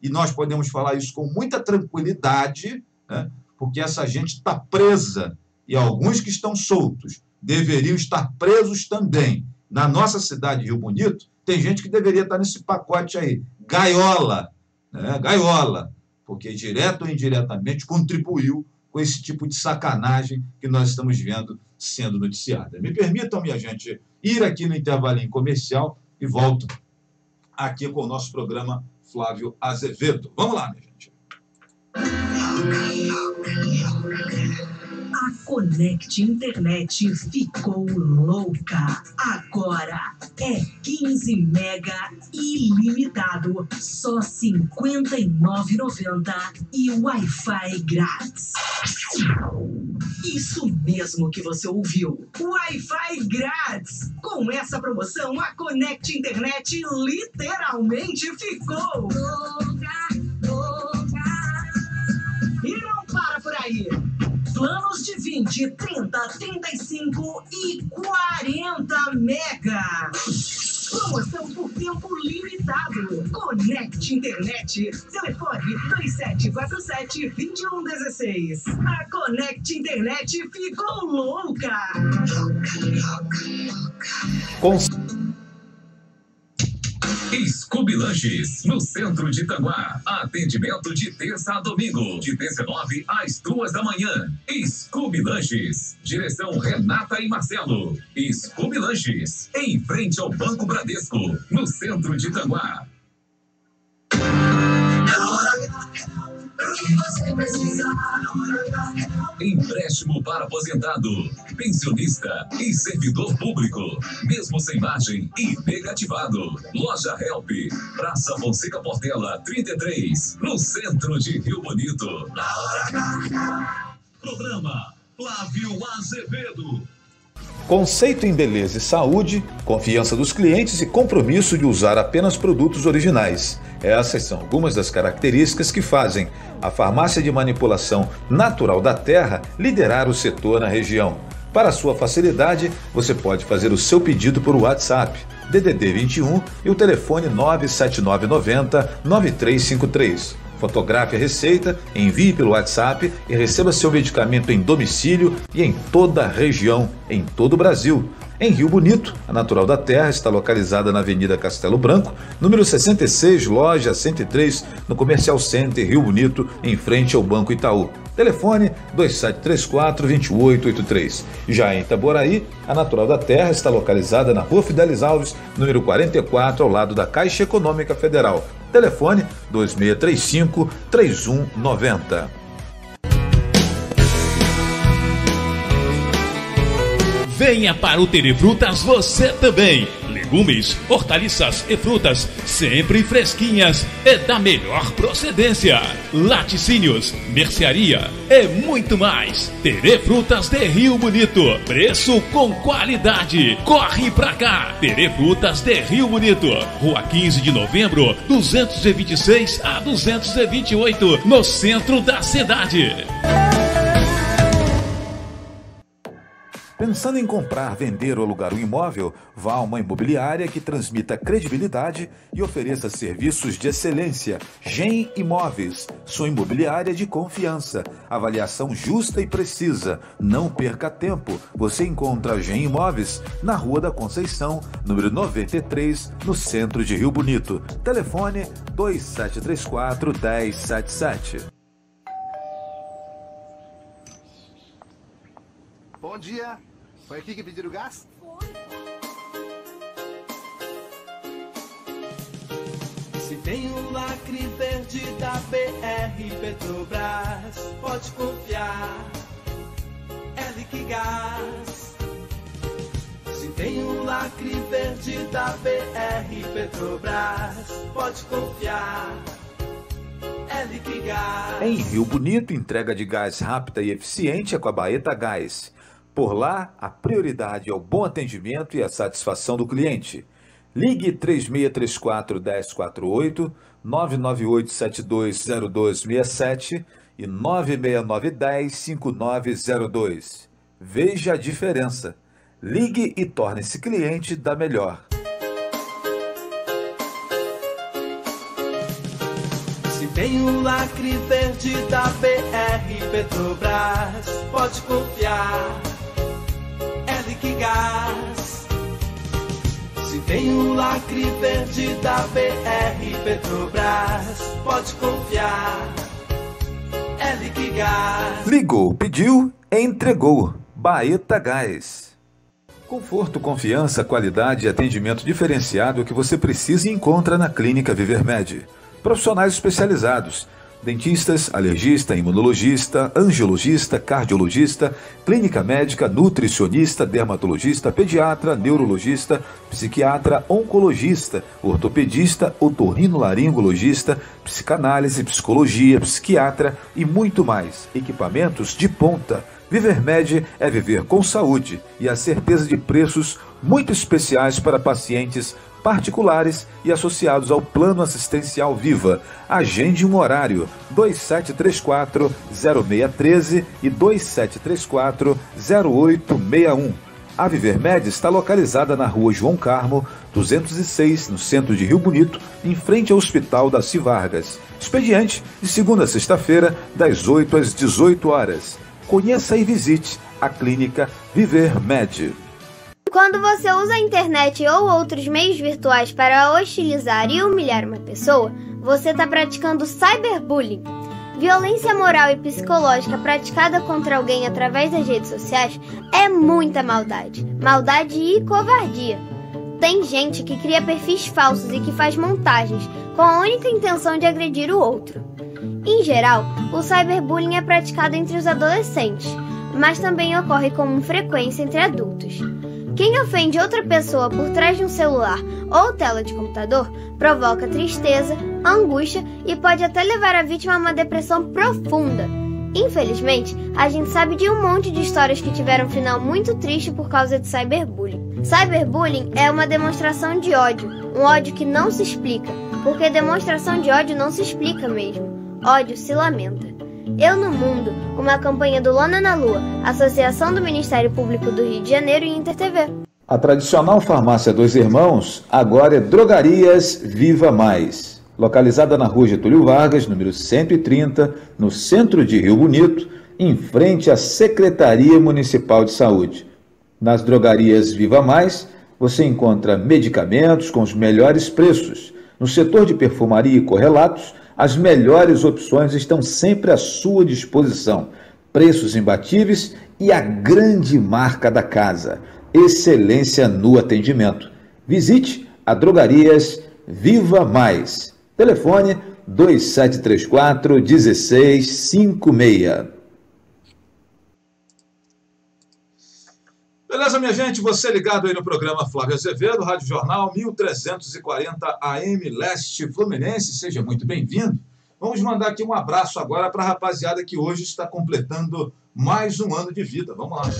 E nós podemos falar isso com muita tranquilidade, né? Porque essa gente está presa, e alguns que estão soltos deveriam estar presos também. Na nossa cidade, Rio Bonito, tem gente que deveria estar nesse pacote aí, gaiola, né? Gaiola, porque direto ou indiretamente contribuiu com esse tipo de sacanagem que nós estamos vendo sendo noticiada. Me permitam, minha gente, ir aqui no intervalinho comercial e volto aqui com o nosso programa Flávio Azevedo. Vamos lá, minha gente. A Conect Internet ficou louca. Agora é 15 mega ilimitado, só R$ 59,90 e Wi-Fi grátis. Isso mesmo que você ouviu. Wi-Fi grátis. Com essa promoção, a Conect Internet literalmente ficou louca. E não para por aí. Planos de 20, 30, 35 e 40 mega. Promoção por tempo limitado. Conect Internet. Telefone 2747-2116. A Conect Internet ficou louca. Scooby Lanches, no centro de Itanguá. Atendimento de terça a domingo, de 19 às 2 da manhã. Scooby Lanches, direção Renata e Marcelo. Scooby Lanches, em frente ao Banco Bradesco, no centro de Itanguá. Empréstimo para aposentado, pensionista e servidor público, mesmo sem margem e negativado. Loja Help, Praça Fonseca Portela, 33, no centro de Rio Bonito. Programa Flávio Azevedo. Conceito em beleza e saúde, confiança dos clientes e compromisso de usar apenas produtos originais. Essas são algumas das características que fazem a farmácia de manipulação natural da terra liderar o setor na região. Para sua facilidade, você pode fazer o seu pedido por WhatsApp, DDD 21 e o telefone 97990-9353. Fotografe a receita, envie pelo WhatsApp e receba seu medicamento em domicílio e em toda a região, em todo o Brasil. Em Rio Bonito, a Natural da Terra está localizada na Avenida Castelo Branco, número 66, loja 103, no Comercial Center Rio Bonito, em frente ao Banco Itaú. Telefone 2734-2883. Já em Itaboraí, a Natural da Terra está localizada na Rua Fidelis Alves, número 44, ao lado da Caixa Econômica Federal. Telefone 2635-3190. Venha para o Terefrutas você também. Legumes, hortaliças e frutas sempre fresquinhas e da melhor procedência. Laticínios, mercearia e muito mais. Terefrutas de Rio Bonito. Preço com qualidade. Corre pra cá. Terefrutas de Rio Bonito. Rua 15 de Novembro, 226 a 228, no centro da cidade. Pensando em comprar, vender ou alugar um imóvel? Vá a uma imobiliária que transmita credibilidade e ofereça serviços de excelência. GEM Imóveis, sua imobiliária de confiança. Avaliação justa e precisa. Não perca tempo. Você encontra a GEM Imóveis na Rua da Conceição, número 93, no centro de Rio Bonito. Telefone 2734-1077. Bom dia. Foi aqui que pediram gás? Se tem um lacre verde da BR Petrobras, pode confiar, é Liquigás. Se tem um lacre verde da BR Petrobras, pode confiar, é Liquigás. Em Rio Bonito, entrega de gás rápida e eficiente é com a Baeta Gás. Por lá, a prioridade é o bom atendimento e a satisfação do cliente. Ligue 3634-1048, 998-720267 e 96910-5902. Veja a diferença. Ligue e torne-se cliente da Melhor. Se tem um lacre verde da BR Petrobras, pode confiar, é Liquigás. Se tem um lacre verde da BR Petrobras, pode confiar, é Liquigás. Ligou, pediu, entregou. Baeta Gás. Conforto, confiança, qualidade e atendimento diferenciado que você precisa e encontra na Clínica Vivermed. Profissionais especializados, dentistas, alergista, imunologista, angiologista, cardiologista, clínica médica, nutricionista, dermatologista, pediatra, neurologista, psiquiatra, oncologista, ortopedista, otorrinolaringologista, psicanálise, psicologia, psiquiatra e muito mais. Equipamentos de ponta. Vivermed é viver com saúde e a certeza de preços muito especiais para pacientes particulares e associados ao Plano Assistencial Viva. Agende um horário 2734-0613 e 2734-0861. A Vivermed está localizada na Rua João Carmo, 206, no centro de Rio Bonito, em frente ao Hospital Daci Vargas. Expediente de segunda a sexta-feira, das 8 às 18 horas. Conheça e visite a Clínica Vivermed. Quando você usa a internet ou outros meios virtuais para hostilizar e humilhar uma pessoa, você está praticando cyberbullying. Violência moral e psicológica praticada contra alguém através das redes sociais é muita maldade. Maldade e covardia. Tem gente que cria perfis falsos e que faz montagens com a única intenção de agredir o outro. Em geral, o cyberbullying é praticado entre os adolescentes, mas também ocorre com frequência entre adultos. Quem ofende outra pessoa por trás de um celular ou tela de computador provoca tristeza, angústia e pode até levar a vítima a uma depressão profunda. Infelizmente, a gente sabe de um monte de histórias que tiveram um final muito triste por causa de cyberbullying. Cyberbullying é uma demonstração de ódio, um ódio que não se explica, porque demonstração de ódio não se explica mesmo. Ódio se lamenta. Eu no Mundo, uma campanha do Lona na Lua, Associação do Ministério Público do Rio de Janeiro e InterTV. A tradicional farmácia Dois Irmãos agora é Drogarias Viva Mais. Localizada na Rua Getúlio Vargas, número 130, no centro de Rio Bonito, em frente à Secretaria Municipal de Saúde. Nas Drogarias Viva Mais, você encontra medicamentos com os melhores preços. No setor de perfumaria e correlatos, as melhores opções estão sempre à sua disposição. Preços imbatíveis e a grande marca da casa. Excelência no atendimento. Visite a Drogarias Viva Mais. Telefone 2734-1656. Beleza, minha gente? Você ligado aí no programa Flávio Azevedo, Rádio Jornal 1340 AM Leste Fluminense. Seja muito bem-vindo. Vamos mandar aqui um abraço agora para a rapaziada que hoje está completando mais um ano de vida. Vamos lá.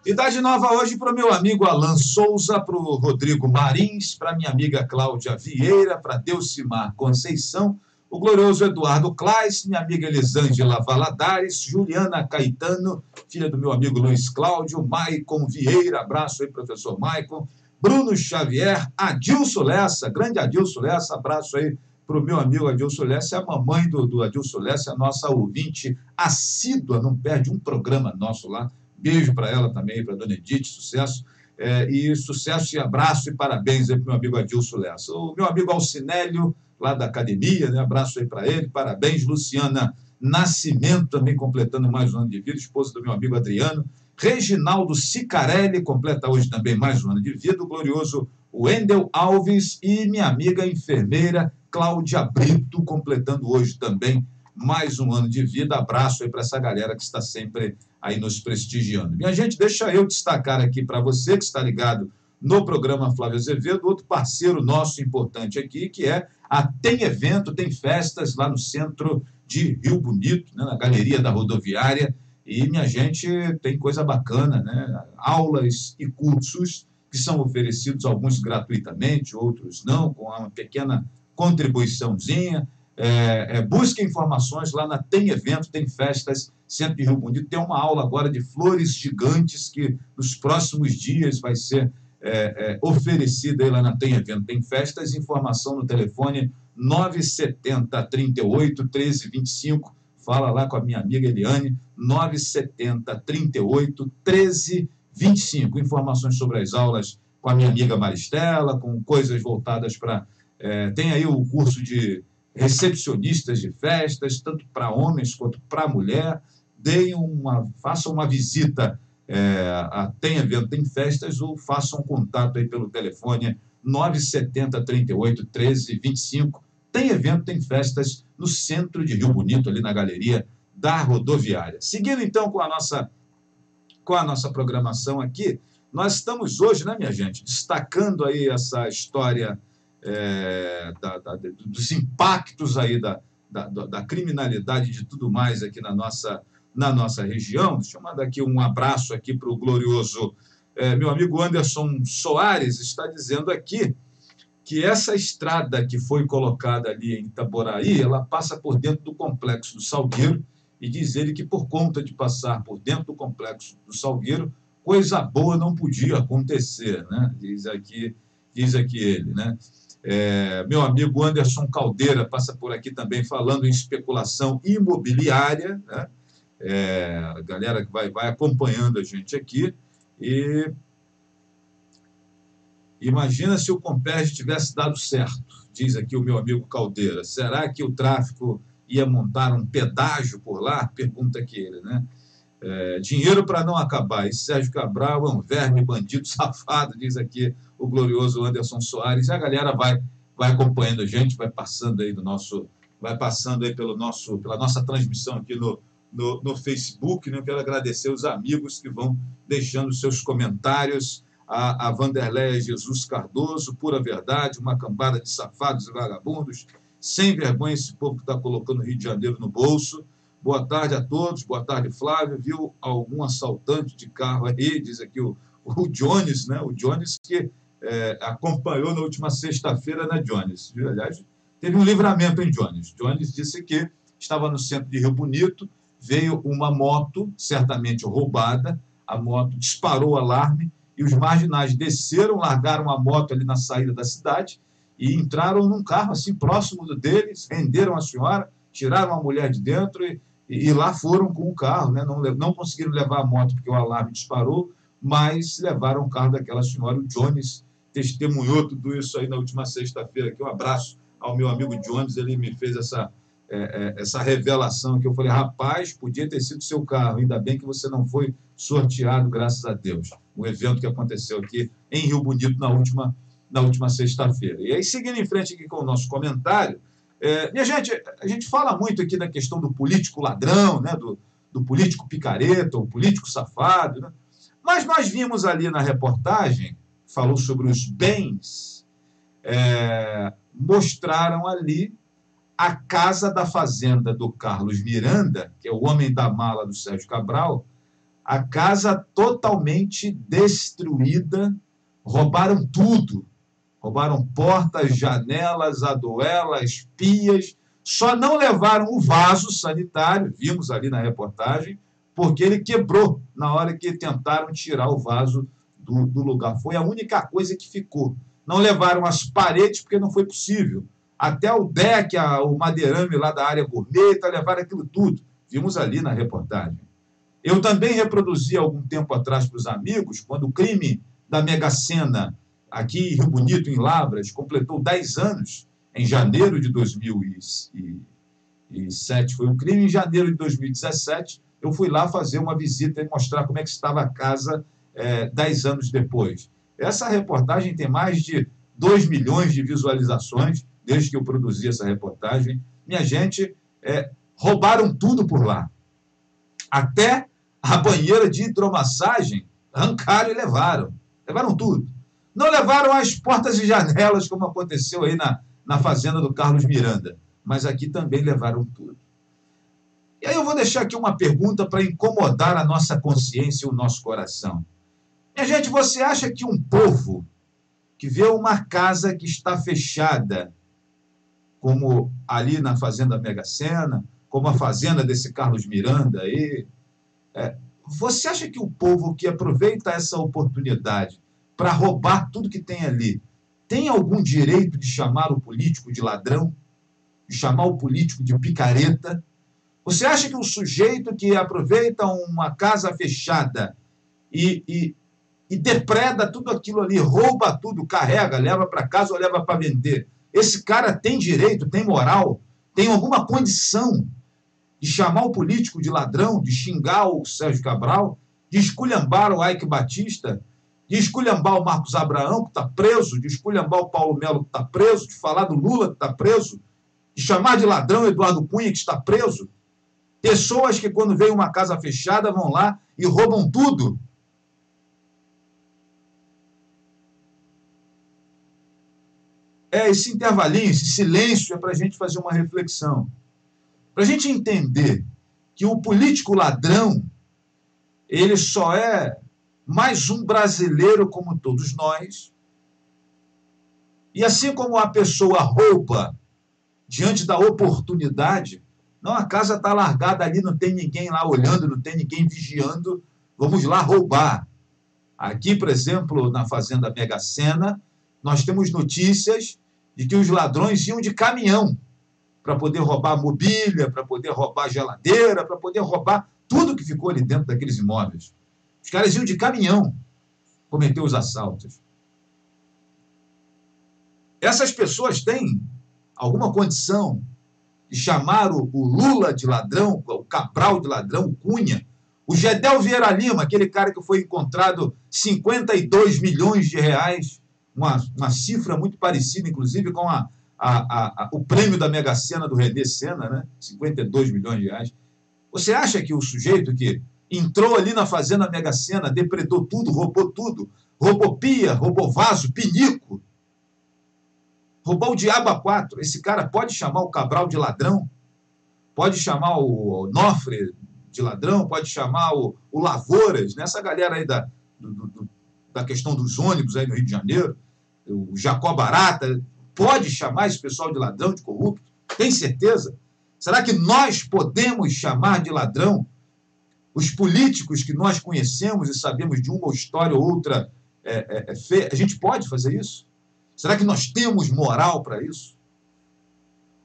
Idade nova hoje para o meu amigo Alan Souza, para o Rodrigo Marins, para minha amiga Cláudia Vieira, para Delcimar Conceição, o glorioso Eduardo Claes, minha amiga Elisângela Valadares, Juliana Caetano, filha do meu amigo Luiz Cláudio, Maicon Vieira, abraço aí, professor Maicon, Bruno Xavier, Adilson Lessa, grande Adilson Lessa, abraço aí para o meu amigo Adilson Lessa, a mamãe do Adilson Lessa, a nossa ouvinte assídua, não perde um programa nosso lá. Beijo para ela também, para a dona Edith, sucesso. E sucesso e abraço e parabéns aí para o meu amigo Adilson Lessa. O meu amigo Alcinélio, lá da academia, né? Abraço aí para ele, parabéns. Luciana Nascimento, também completando mais um ano de vida, esposa do meu amigo Adriano. Reginaldo Cicarelli completa hoje também mais um ano de vida. O glorioso Wendel Alves e minha amiga enfermeira Cláudia Brito, completando hoje também mais um ano de vida. Abraço aí para essa galera que está sempre aí nos prestigiando. Minha gente, deixa eu destacar aqui para você que está ligado no programa Flávio Azevedo, outro parceiro nosso importante aqui, que é a Tem Evento, tem festas lá no centro de Rio Bonito, né, na Galeria da Rodoviária. E, minha gente, tem coisa bacana, né? Aulas e cursos que são oferecidos, alguns gratuitamente, outros não, com uma pequena contribuiçãozinha. Busque informações lá na Tem Evento, tem festas, Centro de Rio Bonito. Tem uma aula agora de flores gigantes que nos próximos dias vai ser oferecida aí lá na Tem Evento. Tem festas, informação no telefone 970 38 13 25. Fala lá com a minha amiga Eliane, 970 38 13 25. Informações sobre as aulas com a minha amiga Maristela, com coisas voltadas para... tem aí o curso de recepcionistas de festas, tanto para homens quanto para mulher. Façam uma visita a Tem Evento, tem festas, ou façam um contato aí pelo telefone 970 38 13 25. Tem evento, tem festas no centro de Rio Bonito, ali na Galeria da Rodoviária. Seguindo, então, com a nossa programação aqui, nós estamos hoje, né, minha gente, destacando aí essa história dos impactos aí da criminalidade e de tudo mais aqui na nossa região. Deixa eu mandar aqui um abraço aqui para o glorioso meu amigo Anderson Soares, está dizendo aqui que essa estrada que foi colocada ali em Itaboraí, ela passa por dentro do Complexo do Salgueiro, e diz ele que por conta de passar por dentro do Complexo do Salgueiro, coisa boa não podia acontecer, né? Diz aqui ele, né? Meu amigo Anderson Caldeira passa por aqui também falando em especulação imobiliária, né? A galera que vai acompanhando a gente aqui. E imagina se o Comperj tivesse dado certo, diz aqui o meu amigo Caldeira. Será que o tráfico ia montar um pedágio por lá? Pergunta aqui ele, né? Dinheiro para não acabar. E Sérgio Cabral é um verme bandido safado, diz aqui o glorioso Anderson Soares. E a galera vai acompanhando a gente, vai passando aí pela nossa transmissão aqui no Facebook, né? Eu quero agradecer os amigos que vão deixando seus comentários. A Vanderléia Jesus Cardoso, pura verdade, uma cambada de safados e vagabundos, sem vergonha esse povo que está colocando o Rio de Janeiro no bolso. Boa tarde a todos, boa tarde, Flávio. Viu algum assaltante de carro aí? Diz aqui o Jones, né? O Jones que acompanhou na última sexta-feira, né, Jones? Aliás, teve um livramento em Jones. Jones disse que estava no centro de Rio Bonito, veio uma moto, certamente roubada, a moto disparou o alarme, e os marginais desceram, largaram a moto ali na saída da cidade e entraram num carro assim próximo deles, renderam a senhora, tiraram a mulher de dentro e lá foram com o carro, né? Não conseguiram levar a moto porque o alarme disparou, mas levaram o carro daquela senhora. O Jones testemunhou tudo isso aí na última sexta-feira. Aqui um abraço ao meu amigo Jones, ele me fez essa revelação que eu falei, rapaz, podia ter sido seu carro, ainda bem que você não foi sorteado, graças a Deus. O evento que aconteceu aqui em Rio Bonito na última sexta-feira. E aí, seguindo em frente aqui com o nosso comentário, minha gente, a gente fala muito aqui da questão do político ladrão, né, do político picareta, o político safado, né? Mas nós vimos ali na reportagem, falou sobre os bens, mostraram ali a casa da fazenda do Carlos Miranda, que é o homem da mala do Sérgio Cabral, a casa totalmente destruída, roubaram tudo, roubaram portas, janelas, aduelas, pias, só não levaram o vaso sanitário, vimos ali na reportagem, porque ele quebrou na hora que tentaram tirar o vaso do lugar. Foi a única coisa que ficou. Não levaram as paredes porque não foi possível. Até o deck, o madeirame lá da área gourmet, levaram aquilo tudo. Vimos ali na reportagem. Eu também reproduzi algum tempo atrás para os amigos, quando o crime da Mega Sena, aqui em Rio Bonito, em Lavras, completou 10 anos, em janeiro de 2020, 2007 foi um crime. Em janeiro de 2017, eu fui lá fazer uma visita e mostrar como é que estava a casa 10 anos depois. Essa reportagem tem mais de 2 milhões de visualizações desde que eu produzi essa reportagem. Minha gente, roubaram tudo por lá. Até a banheira de hidromassagem arrancaram e levaram. Levaram tudo. Não levaram as portas e janelas, como aconteceu aí na fazenda do Carlos Miranda. Mas aqui também levaram tudo. E aí eu vou deixar aqui uma pergunta para incomodar a nossa consciência e o nosso coração. Minha gente, você acha que um povo que vê uma casa que está fechada, como ali na fazenda Mega Sena, como a fazenda desse Carlos Miranda aí, você acha que o povo que aproveita essa oportunidade para roubar tudo que tem ali, tem algum direito de chamar o político de ladrão? De chamar o político de picareta? Você acha que o sujeito que aproveita uma casa fechada e depreda tudo aquilo ali, rouba tudo, carrega, leva para casa ou leva para vender, esse cara tem direito, tem moral, tem alguma condição de chamar o político de ladrão, de xingar o Sérgio Cabral, de esculhambar o Ike Batista, de esculhambar o Marcos Abraão, que está preso, de esculhambar o Paulo Melo, que está preso, de falar do Lula, que está preso, de chamar de ladrão Eduardo Cunha, que está preso? Pessoas que, quando vem uma casa fechada, vão lá e roubam tudo. Esse intervalinho, esse silêncio é para a gente fazer uma reflexão. Para a gente entender que o político ladrão, ele só é mais um brasileiro como todos nós. E assim como a pessoa rouba diante da oportunidade, não, a casa está largada ali, não tem ninguém lá olhando, não tem ninguém vigiando, vamos lá roubar. Aqui, por exemplo, na fazenda Mega Sena, nós temos notícias de que os ladrões iam de caminhão para poder roubar mobília, para poder roubar geladeira, para poder roubar tudo que ficou ali dentro daqueles imóveis. Os caras iam de caminhão cometer os assaltos. Essas pessoas têm alguma condição de chamar o Lula de ladrão, o Cabral de ladrão, o Cunha, o Gedel Vieira Lima, aquele cara que foi encontrado 52 milhões de reais, uma cifra muito parecida, inclusive, com o prêmio da Mega Sena do René Sena, né? 52 milhões de reais. Você acha que o sujeito que entrou ali na fazenda Mega Sena, depredou tudo, roubou pia, roubou vaso, pinico, roubou o diabo a quatro, esse cara pode chamar o Cabral de ladrão? Pode chamar o Onofre de ladrão? Pode chamar o Lavouras, né? Essa galera aí da questão dos ônibus aí no Rio de Janeiro, o Jacó Barata, pode chamar esse pessoal de ladrão, de corrupto? Tem certeza? Será que nós podemos chamar de ladrão os políticos que nós conhecemos e sabemos de uma história ou outra feia? A gente pode fazer isso? Será que nós temos moral para isso?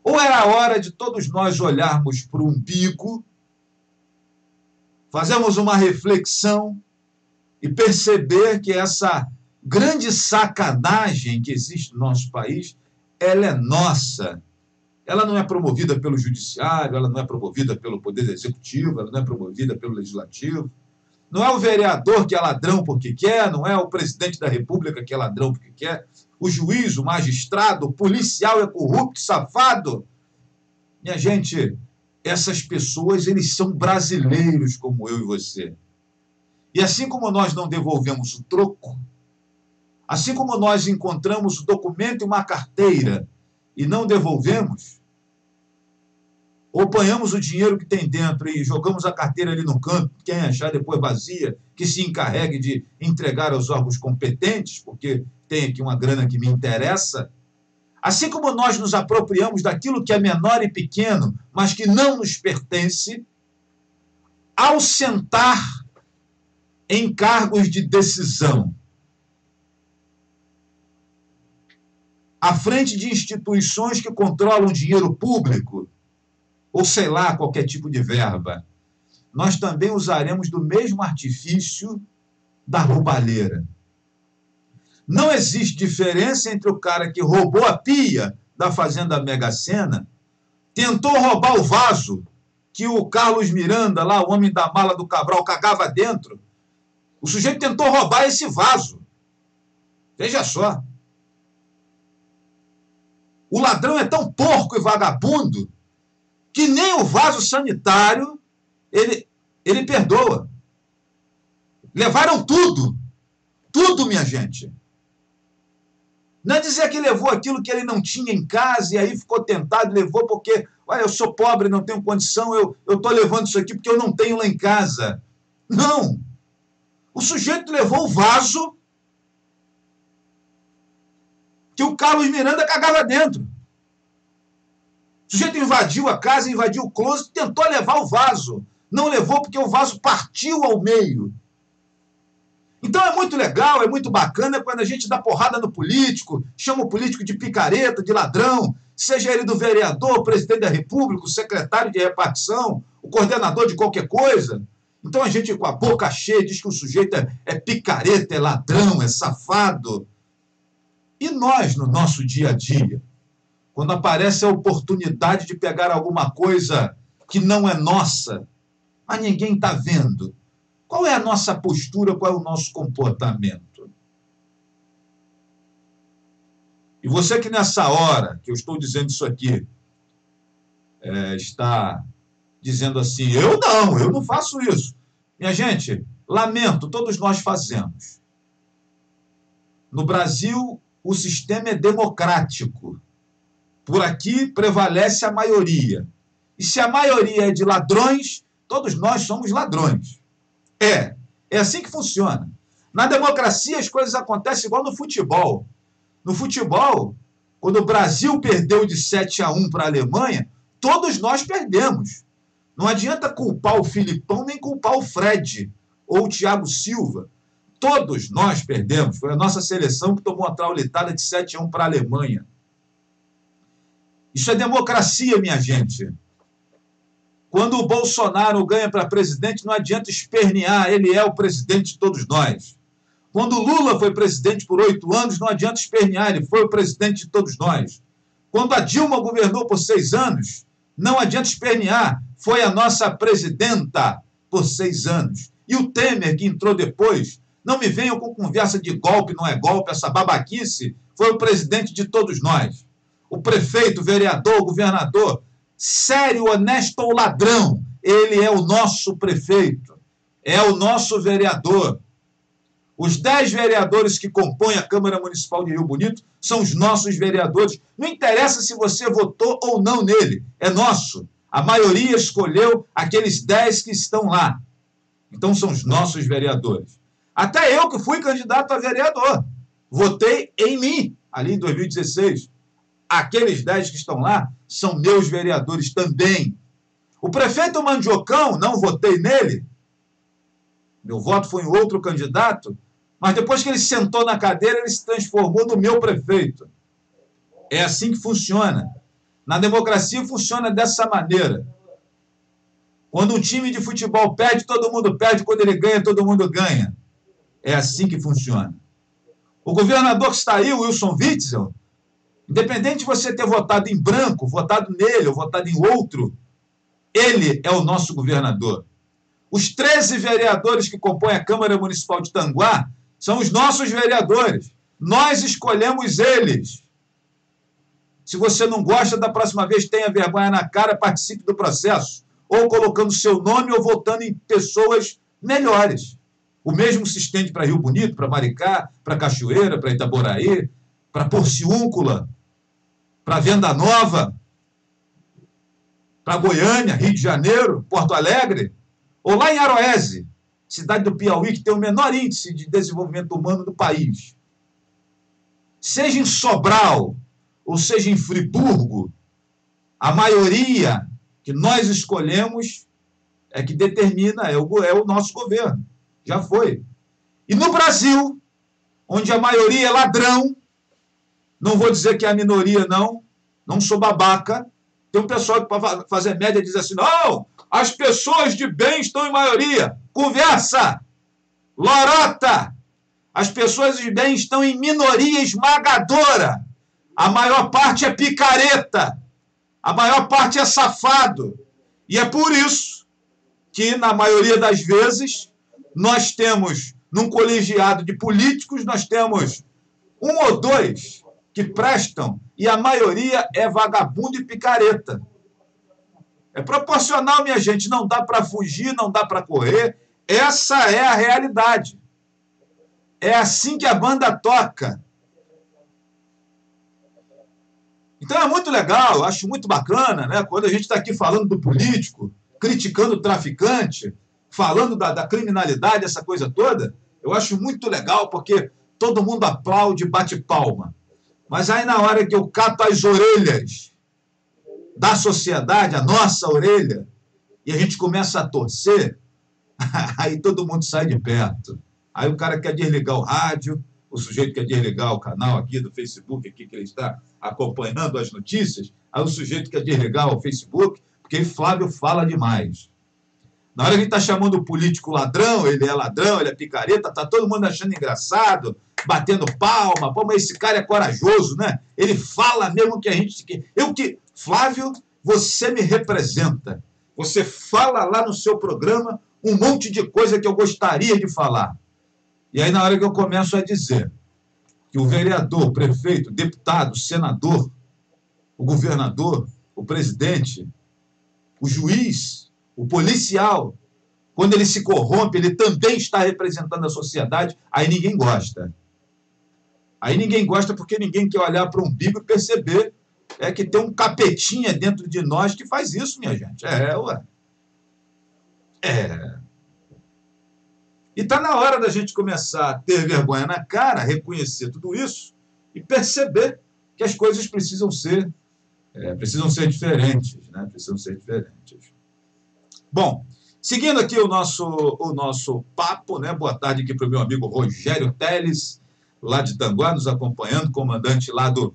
Ou era a hora de todos nós olharmos para o umbigo, fazermos uma reflexão e perceber que essa grande sacanagem que existe no nosso país, ela é nossa. Ela não é promovida pelo judiciário, ela não é promovida pelo poder executivo, ela não é promovida pelo legislativo. Não é o vereador que é ladrão porque quer, não é o presidente da república que é ladrão porque quer, o juiz, o magistrado, o policial é corrupto, safado. Minha gente, essas pessoas, eles são brasileiros como eu e você. E assim como nós não devolvemos o troco, assim como nós encontramos o documento e uma carteira e não devolvemos, ou apanhamos o dinheiro que tem dentro e jogamos a carteira ali no canto, quem achar depois vazia, que se encarregue de entregar aos órgãos competentes, porque tem aqui uma grana que me interessa. Assim como nós nos apropriamos daquilo que é menor e pequeno, mas que não nos pertence, ao sentar em cargos de decisão, à frente de instituições que controlam dinheiro público, ou sei lá, qualquer tipo de verba, nós também usaremos do mesmo artifício da roubalheira. Não existe diferença entre o cara que roubou a pia da fazenda Mega Sena tentou roubar o vaso que o Carlos Miranda, lá, o homem da mala do Cabral, cagava dentro. O sujeito tentou roubar esse vaso. Veja só. O ladrão é tão porco e vagabundo que nem o vaso sanitário ele perdoa. Levaram tudo. Tudo, minha gente. Não é dizer que levou aquilo que ele não tinha em casa e aí ficou tentado, levou porque, olha, eu sou pobre, não tenho condição, eu estou levando isso aqui porque eu não tenho lá em casa. Não. O sujeito levou o vaso que o Carlos Miranda cagava dentro. O sujeito invadiu a casa, invadiu o closet, tentou levar o vaso. Não levou porque o vaso partiu ao meio. Então é muito legal, é muito bacana quando a gente dá porrada no político, chama o político de picareta, de ladrão, seja ele do vereador, presidente da República, o secretário de repartição, o coordenador de qualquer coisa. Então a gente com a boca cheia diz que o sujeito é picareta, é ladrão, é safado. E nós, no nosso dia a dia, quando aparece a oportunidade de pegar alguma coisa que não é nossa, mas ninguém está vendo, qual é a nossa postura, qual é o nosso comportamento? E você que nessa hora que eu estou dizendo isso aqui, está dizendo assim, eu não faço isso. Minha gente, lamento, todos nós fazemos. No Brasil, o sistema é democrático. Por aqui prevalece a maioria. E se a maioria é de ladrões, todos nós somos ladrões. É assim que funciona. Na democracia as coisas acontecem igual no futebol. No futebol, quando o Brasil perdeu de 7-1 para a Alemanha, todos nós perdemos. Não adianta culpar o Filipão nem culpar o Fred ou o Thiago Silva. Todos nós perdemos. Foi a nossa seleção que tomou a traulitada de 7-1 para a Alemanha. Isso é democracia, minha gente. Quando o Bolsonaro ganha para presidente, não adianta espernear, ele é o presidente de todos nós. Quando o Lula foi presidente por 8 anos, não adianta espernear, ele foi o presidente de todos nós. Quando a Dilma governou por 6 anos, não adianta espernear, foi a nossa presidenta por 6 anos. E o Temer, que entrou depois, não me venham com conversa de golpe, não é golpe, essa babaquice, foi o presidente de todos nós. O prefeito, o vereador, o governador, sério, honesto ou ladrão, ele é o nosso prefeito, é o nosso vereador. Os 10 vereadores que compõem a Câmara Municipal de Rio Bonito são os nossos vereadores. Não interessa se você votou ou não nele, é nosso. A maioria escolheu aqueles 10 que estão lá. Então são os nossos vereadores. Até eu que fui candidato a vereador, votei em mim, ali em 2016. Aqueles 10 que estão lá são meus vereadores também. O prefeito Mandiocão, não votei nele. Meu voto foi em outro candidato, mas depois que ele sentou na cadeira, ele se transformou no meu prefeito. É assim que funciona. Na democracia funciona dessa maneira. Quando um time de futebol perde, todo mundo perde. Quando ele ganha, todo mundo ganha. É assim que funciona. O governador que está aí, o Wilson Witzel, independente de você ter votado em branco, votado nele ou votado em outro, ele é o nosso governador. Os 13 vereadores que compõem a Câmara Municipal de Tanguá são os nossos vereadores. Nós escolhemos eles. Se você não gosta, da próxima vez tenha vergonha na cara, participe do processo, ou colocando seu nome ou votando em pessoas melhores. O mesmo se estende para Rio Bonito, para Maricá, para Cachoeira, para Itaboraí, para Porciúncula, para Venda Nova, para Goiânia, Rio de Janeiro, Porto Alegre, ou lá em Aroese, cidade do Piauí, que tem o menor índice de desenvolvimento humano do país. Seja em Sobral, ou seja em Friburgo, a maioria que nós escolhemos é que determina, é o nosso governo. Já foi. E no Brasil, onde a maioria é ladrão, não vou dizer que é a minoria, não sou babaca, tem um pessoal que para fazer média diz assim, não, as pessoas de bem estão em maioria. Conversa! Lorota! As pessoas de bem estão em minoria esmagadora. A maior parte é picareta. A maior parte é safado. E é por isso que, na maioria das vezes, nós temos, num colegiado de políticos, nós temos 1 ou 2 que prestam, e a maioria é vagabundo e picareta. É proporcional, minha gente, não dá para fugir, não dá para correr. Essa é a realidade. É assim que a banda toca. Então é muito legal, acho muito bacana, né? Quando a gente está aqui falando do político, criticando o traficante, falando da criminalidade, essa coisa toda, eu acho muito legal, porque todo mundo aplaude e bate palma. Mas aí na hora que eu cato as orelhas da sociedade, a nossa orelha, e a gente começa a torcer, aí todo mundo sai de perto. Aí o cara quer desligar o rádio, o sujeito quer desligar o canal aqui do Facebook, aqui que ele está acompanhando as notícias, aí o sujeito quer desligar o Facebook, porque Flávio fala demais. Na hora que ele está chamando o político ladrão, ele é picareta, tá todo mundo achando engraçado, batendo palma, pô, mas esse cara é corajoso, né? Ele fala mesmo que a gente... Flávio, você me representa. Você fala lá no seu programa um monte de coisa que eu gostaria de falar. E aí, na hora que eu começo a dizer que o vereador, o prefeito, o deputado, o senador, o governador, o presidente, o juiz, o policial, quando ele se corrompe, ele também está representando a sociedade, aí ninguém gosta. Aí ninguém gosta porque ninguém quer olhar para o umbigo e perceber que tem um capetinha dentro de nós que faz isso, minha gente. Ué. E está na hora da gente começar a ter vergonha na cara, reconhecer tudo isso e perceber que as coisas precisam ser diferentes, né? Precisam ser diferentes. Bom, seguindo aqui o nosso papo, né? Boa tarde aqui para o meu amigo Rogério Teles, lá de Tanguá, nos acompanhando, comandante lá do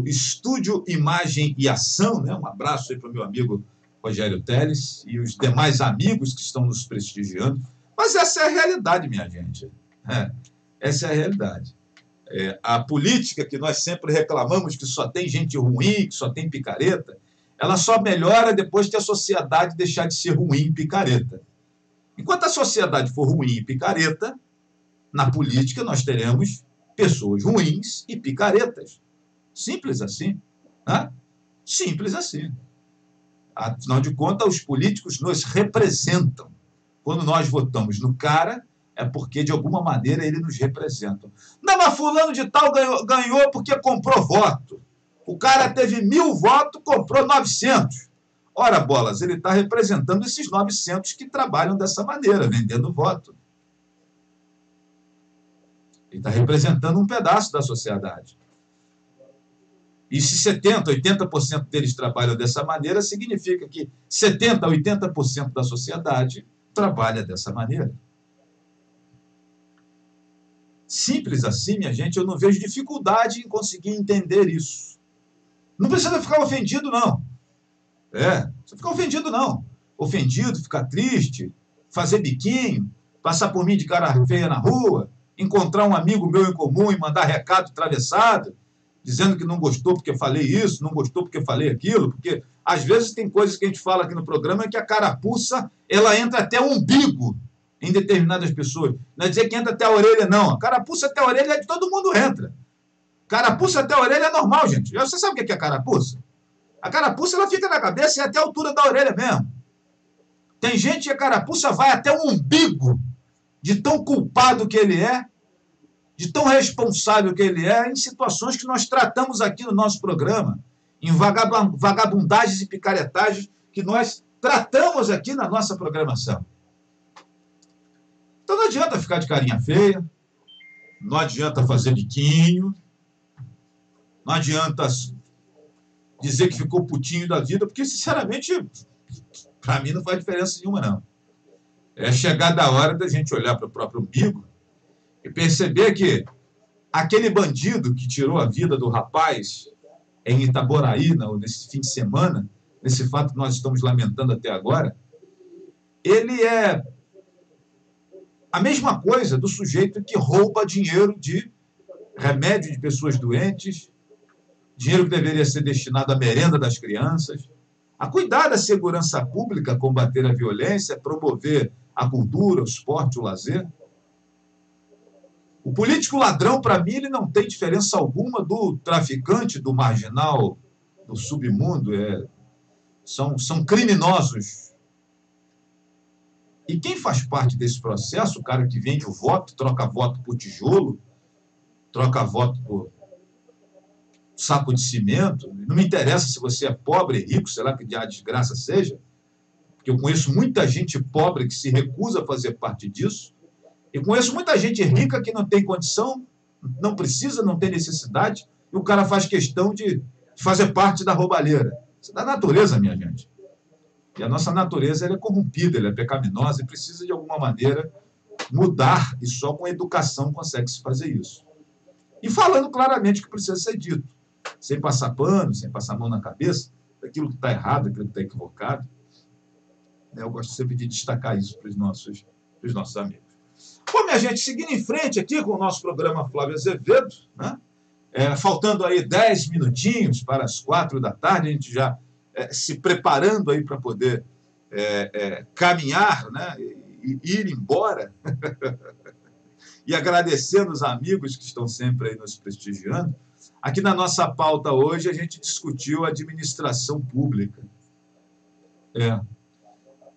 Estúdio Imagem e Ação, né? Um abraço aí para o meu amigo Rogério Teles e os demais amigos que estão nos prestigiando. Mas essa é a realidade, minha gente. Essa é a realidade. A política que nós sempre reclamamos que só tem gente ruim, que só tem picareta, ela só melhora depois que a sociedade deixar de ser ruim e picareta. Enquanto a sociedade for ruim e picareta, na política nós teremos pessoas ruins e picaretas. Simples assim. Né? Simples assim. Afinal de contas, os políticos nos representam. Quando nós votamos no cara, é porque, de alguma maneira, ele nos representa. Não, mas fulano de tal ganhou porque comprou voto. O cara teve 1000 votos, comprou 900. Ora, bolas, ele está representando esses 900 que trabalham dessa maneira, vendendo voto. Ele está representando um pedaço da sociedade. E se 70%, 80% deles trabalham dessa maneira, significa que 70%, 80% da sociedade trabalha dessa maneira. Simples assim, minha gente, eu não vejo dificuldade em conseguir entender isso. Não precisa ficar ofendido, não. Não precisa ficar ofendido, não. Ofendido, ficar triste, fazer biquinho, passar por mim de cara feia na rua, encontrar um amigo meu em comum e mandar recado atravessado, dizendo que não gostou porque falei isso, não gostou porque falei aquilo, porque às vezes tem coisas que a gente fala aqui no programa que a carapuça, ela entra até o umbigo em determinadas pessoas. Não é dizer que entra até a orelha, não. A carapuça até a orelha é de todo mundo entra. Carapuça até a orelha é normal, gente. Você sabe o que é carapuça? A carapuça, ela fica na cabeça e até a altura da orelha mesmo. Tem gente que a carapuça vai até o umbigo, de tão culpado que ele é, de tão responsável que ele é, em situações que nós tratamos aqui no nosso programa, em vagabundagens e picaretagens que nós tratamos aqui na nossa programação. Então não adianta ficar de carinha feia, não adianta fazer biquinho, não adianta dizer que ficou putinho da vida, porque, sinceramente, para mim não faz diferença nenhuma, não. É chegada a hora da gente olhar para o próprio umbigo e perceber que aquele bandido que tirou a vida do rapaz em Itaboraí, nesse fim de semana, nesse fato que nós estamos lamentando até agora, ele é a mesma coisa do sujeito que rouba dinheiro de remédio de pessoas doentes, dinheiro que deveria ser destinado à merenda das crianças, a cuidar da segurança pública, combater a violência, promover a cultura, o esporte, o lazer. O político ladrão, para mim, ele não tem diferença alguma do traficante, do marginal, do submundo. São criminosos. E quem faz parte desse processo, o cara que vende o voto, troca voto por tijolo, troca voto por saco de cimento, não me interessa se você é pobre, rico, sei lá que a desgraça seja, porque eu conheço muita gente pobre que se recusa a fazer parte disso, e conheço muita gente rica que não tem condição, não precisa, não tem necessidade, e o cara faz questão de fazer parte da roubalheira. Isso é da natureza, minha gente. E a nossa natureza ela é corrompida, ela é pecaminosa e precisa, de alguma maneira, mudar, e só com educação consegue se fazer isso. E falando claramente o que precisa ser dito, sem passar pano, sem passar a mão na cabeça, daquilo que está errado, daquilo que está equivocado. Eu gosto sempre de destacar isso para os nossos amigos. Bom, minha gente, seguindo em frente aqui com o nosso programa Flávio Azevedo, né? Faltando aí 10 minutinhos para as 4 da tarde, a gente já se preparando aí para poder caminhar, né? E ir embora. E agradecendo os amigos que estão sempre aí nos prestigiando. Aqui na nossa pauta hoje a gente discutiu a administração pública.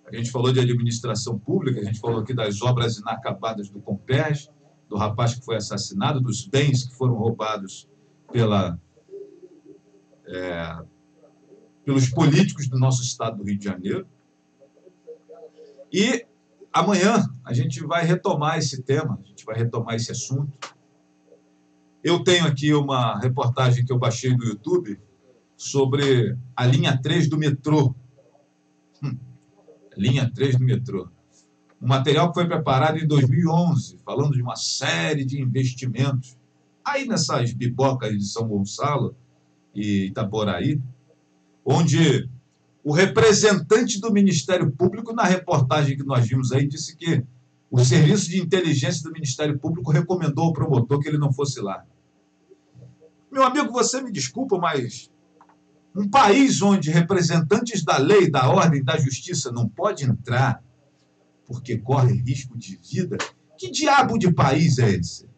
A gente falou de administração pública, a gente falou aqui das obras inacabadas do Comperj, do rapaz que foi assassinado, dos bens que foram roubados pelos políticos do nosso estado do Rio de Janeiro. E amanhã a gente vai retomar esse tema, a gente vai retomar esse assunto. Eu tenho aqui uma reportagem que eu baixei do YouTube sobre a linha 3 do metrô. Linha 3 do metrô. Um material que foi preparado em 2011, falando de uma série de investimentos. Aí nessas bibocas de São Gonçalo e Itaboraí, onde o representante do Ministério Público, na reportagem que nós vimos aí, disse que o Serviço de Inteligência do Ministério Público recomendou ao promotor que ele não fosse lá. Meu amigo, você me desculpa, mas um país onde representantes da lei, da ordem, da justiça não pode entrar porque corre risco de vida, que diabo de país é esse?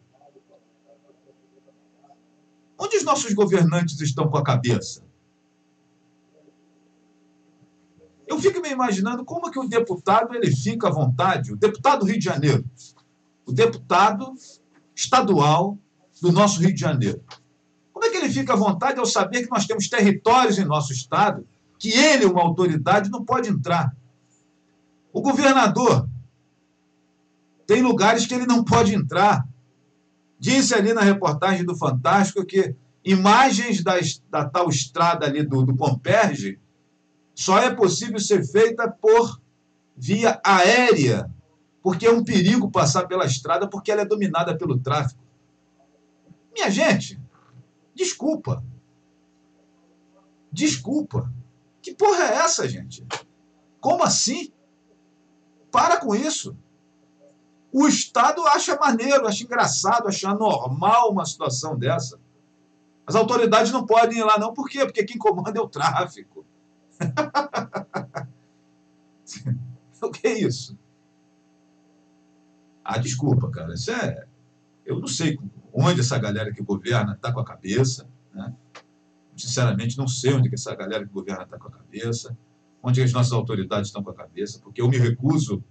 Onde os nossos governantes estão com a cabeça? Eu fico me imaginando como que o deputado ele fica à vontade, o deputado do Rio de Janeiro, o deputado estadual do nosso Rio de Janeiro. Como é que ele fica à vontade ao saber que nós temos territórios em nosso estado que ele, uma autoridade, não pode entrar? O governador tem lugares que ele não pode entrar. Disse ali na reportagem do Fantástico que imagens da tal estrada ali do Comperj só é possível ser feita por via aérea, porque é um perigo passar pela estrada, porque ela é dominada pelo tráfico. Minha gente, desculpa. Desculpa. Que porra é essa, gente? Como assim? Para com isso. O Estado acha maneiro, acha engraçado, acha normal uma situação dessa. As autoridades não podem ir lá, não. Por quê? Porque quem comanda é o tráfico. O que é isso? Desculpa, cara. Isso eu não sei onde essa galera que governa está com a cabeça, né? Sinceramente, não sei onde que essa galera que governa está com a cabeça, onde as nossas autoridades estão com a cabeça, porque eu me recuso.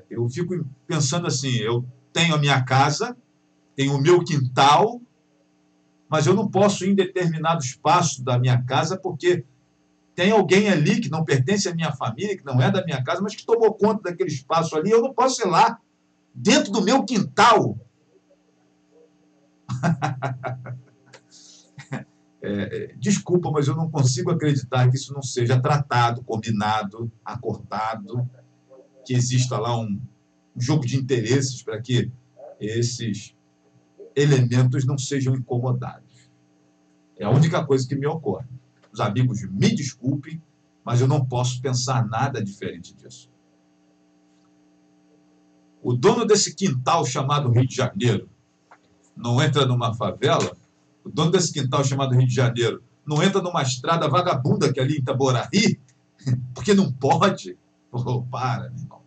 Eu fico pensando assim, eu tenho a minha casa, tenho o meu quintal, mas eu não posso ir em determinado espaço da minha casa porque tem alguém ali que não pertence à minha família, que não é da minha casa, mas que tomou conta daquele espaço ali, eu não posso ir lá, dentro do meu quintal. Desculpa, mas eu não consigo acreditar que isso não seja tratado, combinado, acordado, que exista lá um jogo de interesses para que esses elementos não sejam incomodados. É a única coisa que me ocorre. Os amigos me desculpem, mas eu não posso pensar nada diferente disso. O dono desse quintal chamado Rio de Janeiro não entra numa favela? O dono desse quintal chamado Rio de Janeiro não entra numa estrada vagabunda que é ali em Itaboraí, porque não pode. Pô, para, meu irmão.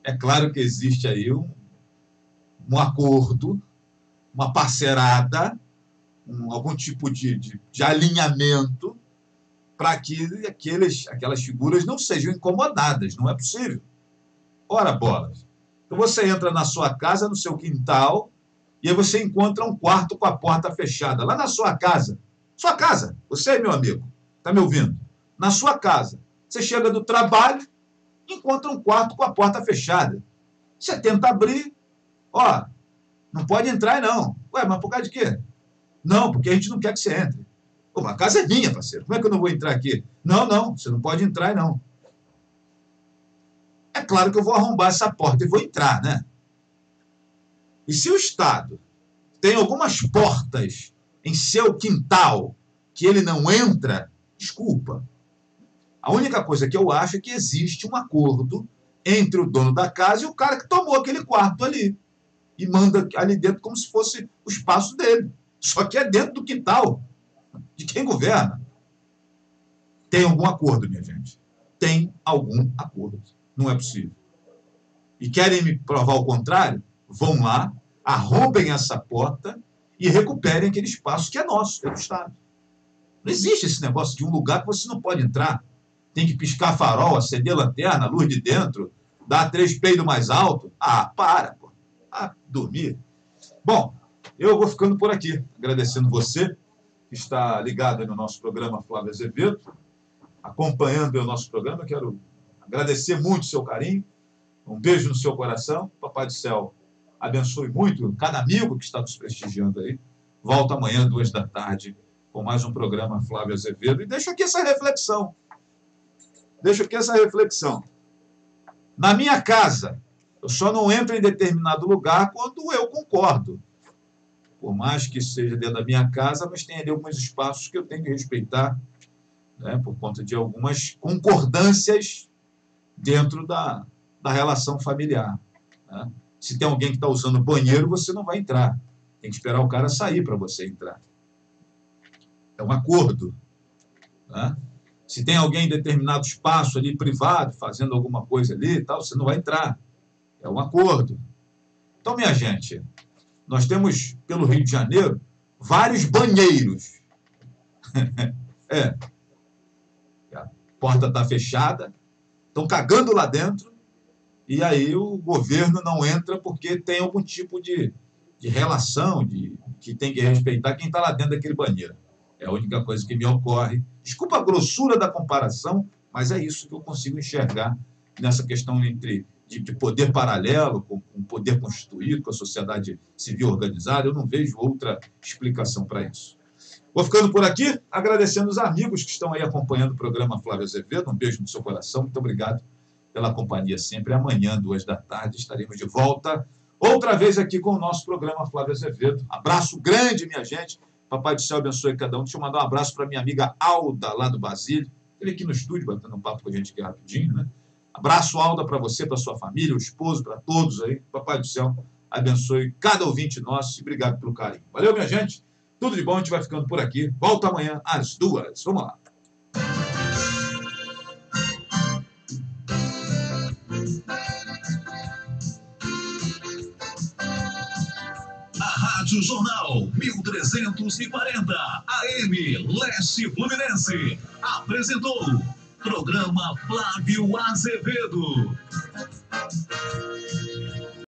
É claro que existe aí um acordo, uma parcerada, algum tipo de alinhamento para que aquelas figuras não sejam incomodadas. Não é possível. Ora, bolas. Então você entra na sua casa, no seu quintal, e aí você encontra um quarto com a porta fechada. Lá na sua casa. Sua casa. Você, meu amigo, está me ouvindo? Na sua casa. Você chega do trabalho, encontra um quarto com a porta fechada. Você tenta abrir. Ó, não pode entrar, não. Ué, mas por causa de quê? Não, porque a gente não quer que você entre. Pô, a casa é minha, parceiro. Como é que eu não vou entrar aqui? Não, você não pode entrar, não. É claro que eu vou arrombar essa porta e vou entrar, né? E se o Estado tem algumas portas em seu quintal que ele não entra, desculpa. A única coisa que eu acho é que existe um acordo entre o dono da casa e o cara que tomou aquele quarto ali. E manda ali dentro como se fosse o espaço dele. Só que é dentro do quintal de quem governa. Tem algum acordo, minha gente. Tem algum acordo. Não é possível. E querem me provar o contrário? Vão lá, arrombem essa porta e recuperem aquele espaço que é nosso, é do Estado. Não existe esse negócio de um lugar que você não pode entrar. Tem que piscar farol, acender lanterna, luz de dentro, dar 3 peidos mais alto. Ah, para, pô. Ah, dormir. Bom, eu vou ficando por aqui, agradecendo você que está ligado aí no nosso programa Flávio Azevedo, acompanhando o nosso programa. Eu quero agradecer muito o seu carinho. Um beijo no seu coração. Papai do Céu abençoe muito cada amigo que está nos prestigiando aí. Volto amanhã, 14h, com mais um programa Flávio Azevedo. E deixo aqui essa reflexão. Na minha casa, eu só não entro em determinado lugar quando eu concordo. Por mais que seja dentro da minha casa, mas tem ali alguns espaços que eu tenho que respeitar, né, por conta de algumas concordâncias dentro da relação familiar. Né? Se tem alguém que está usando banheiro, você não vai entrar. Tem que esperar o cara sair para você entrar. É um acordo. Né? Se tem alguém em determinado espaço ali privado, fazendo alguma coisa ali e tal, você não vai entrar. É um acordo. Então, minha gente, nós temos, pelo Rio de Janeiro, vários banheiros. A porta está fechada, estão cagando lá dentro, e aí o governo não entra porque tem algum tipo de relação que tem que respeitar quem está lá dentro daquele banheiro. É a única coisa que me ocorre. Desculpa a grossura da comparação, mas é isso que eu consigo enxergar nessa questão de poder paralelo, com poder constituído, com a sociedade civil organizada. Eu não vejo outra explicação para isso. Vou ficando por aqui, agradecendo os amigos que estão aí acompanhando o programa Flávio Azevedo. Um beijo no seu coração, muito obrigado pela companhia sempre. Amanhã, 14h, estaremos de volta, outra vez aqui com o nosso programa Flávio Azevedo. Abraço grande, minha gente. Papai do Céu abençoe cada um. Deixa eu mandar um abraço para minha amiga Alda, lá do Basílio. Ele aqui no estúdio, batendo um papo com a gente aqui rapidinho, né? Abraço, Alda, para você, para sua família, o esposo, para todos aí. Papai do Céu abençoe cada ouvinte nosso e obrigado pelo carinho. Valeu, minha gente. Tudo de bom, a gente vai ficando por aqui. Volta amanhã às 2h. Vamos lá. Rádio Jornal 1340 AM Leste Fluminense apresentou programa Flávio Azevedo.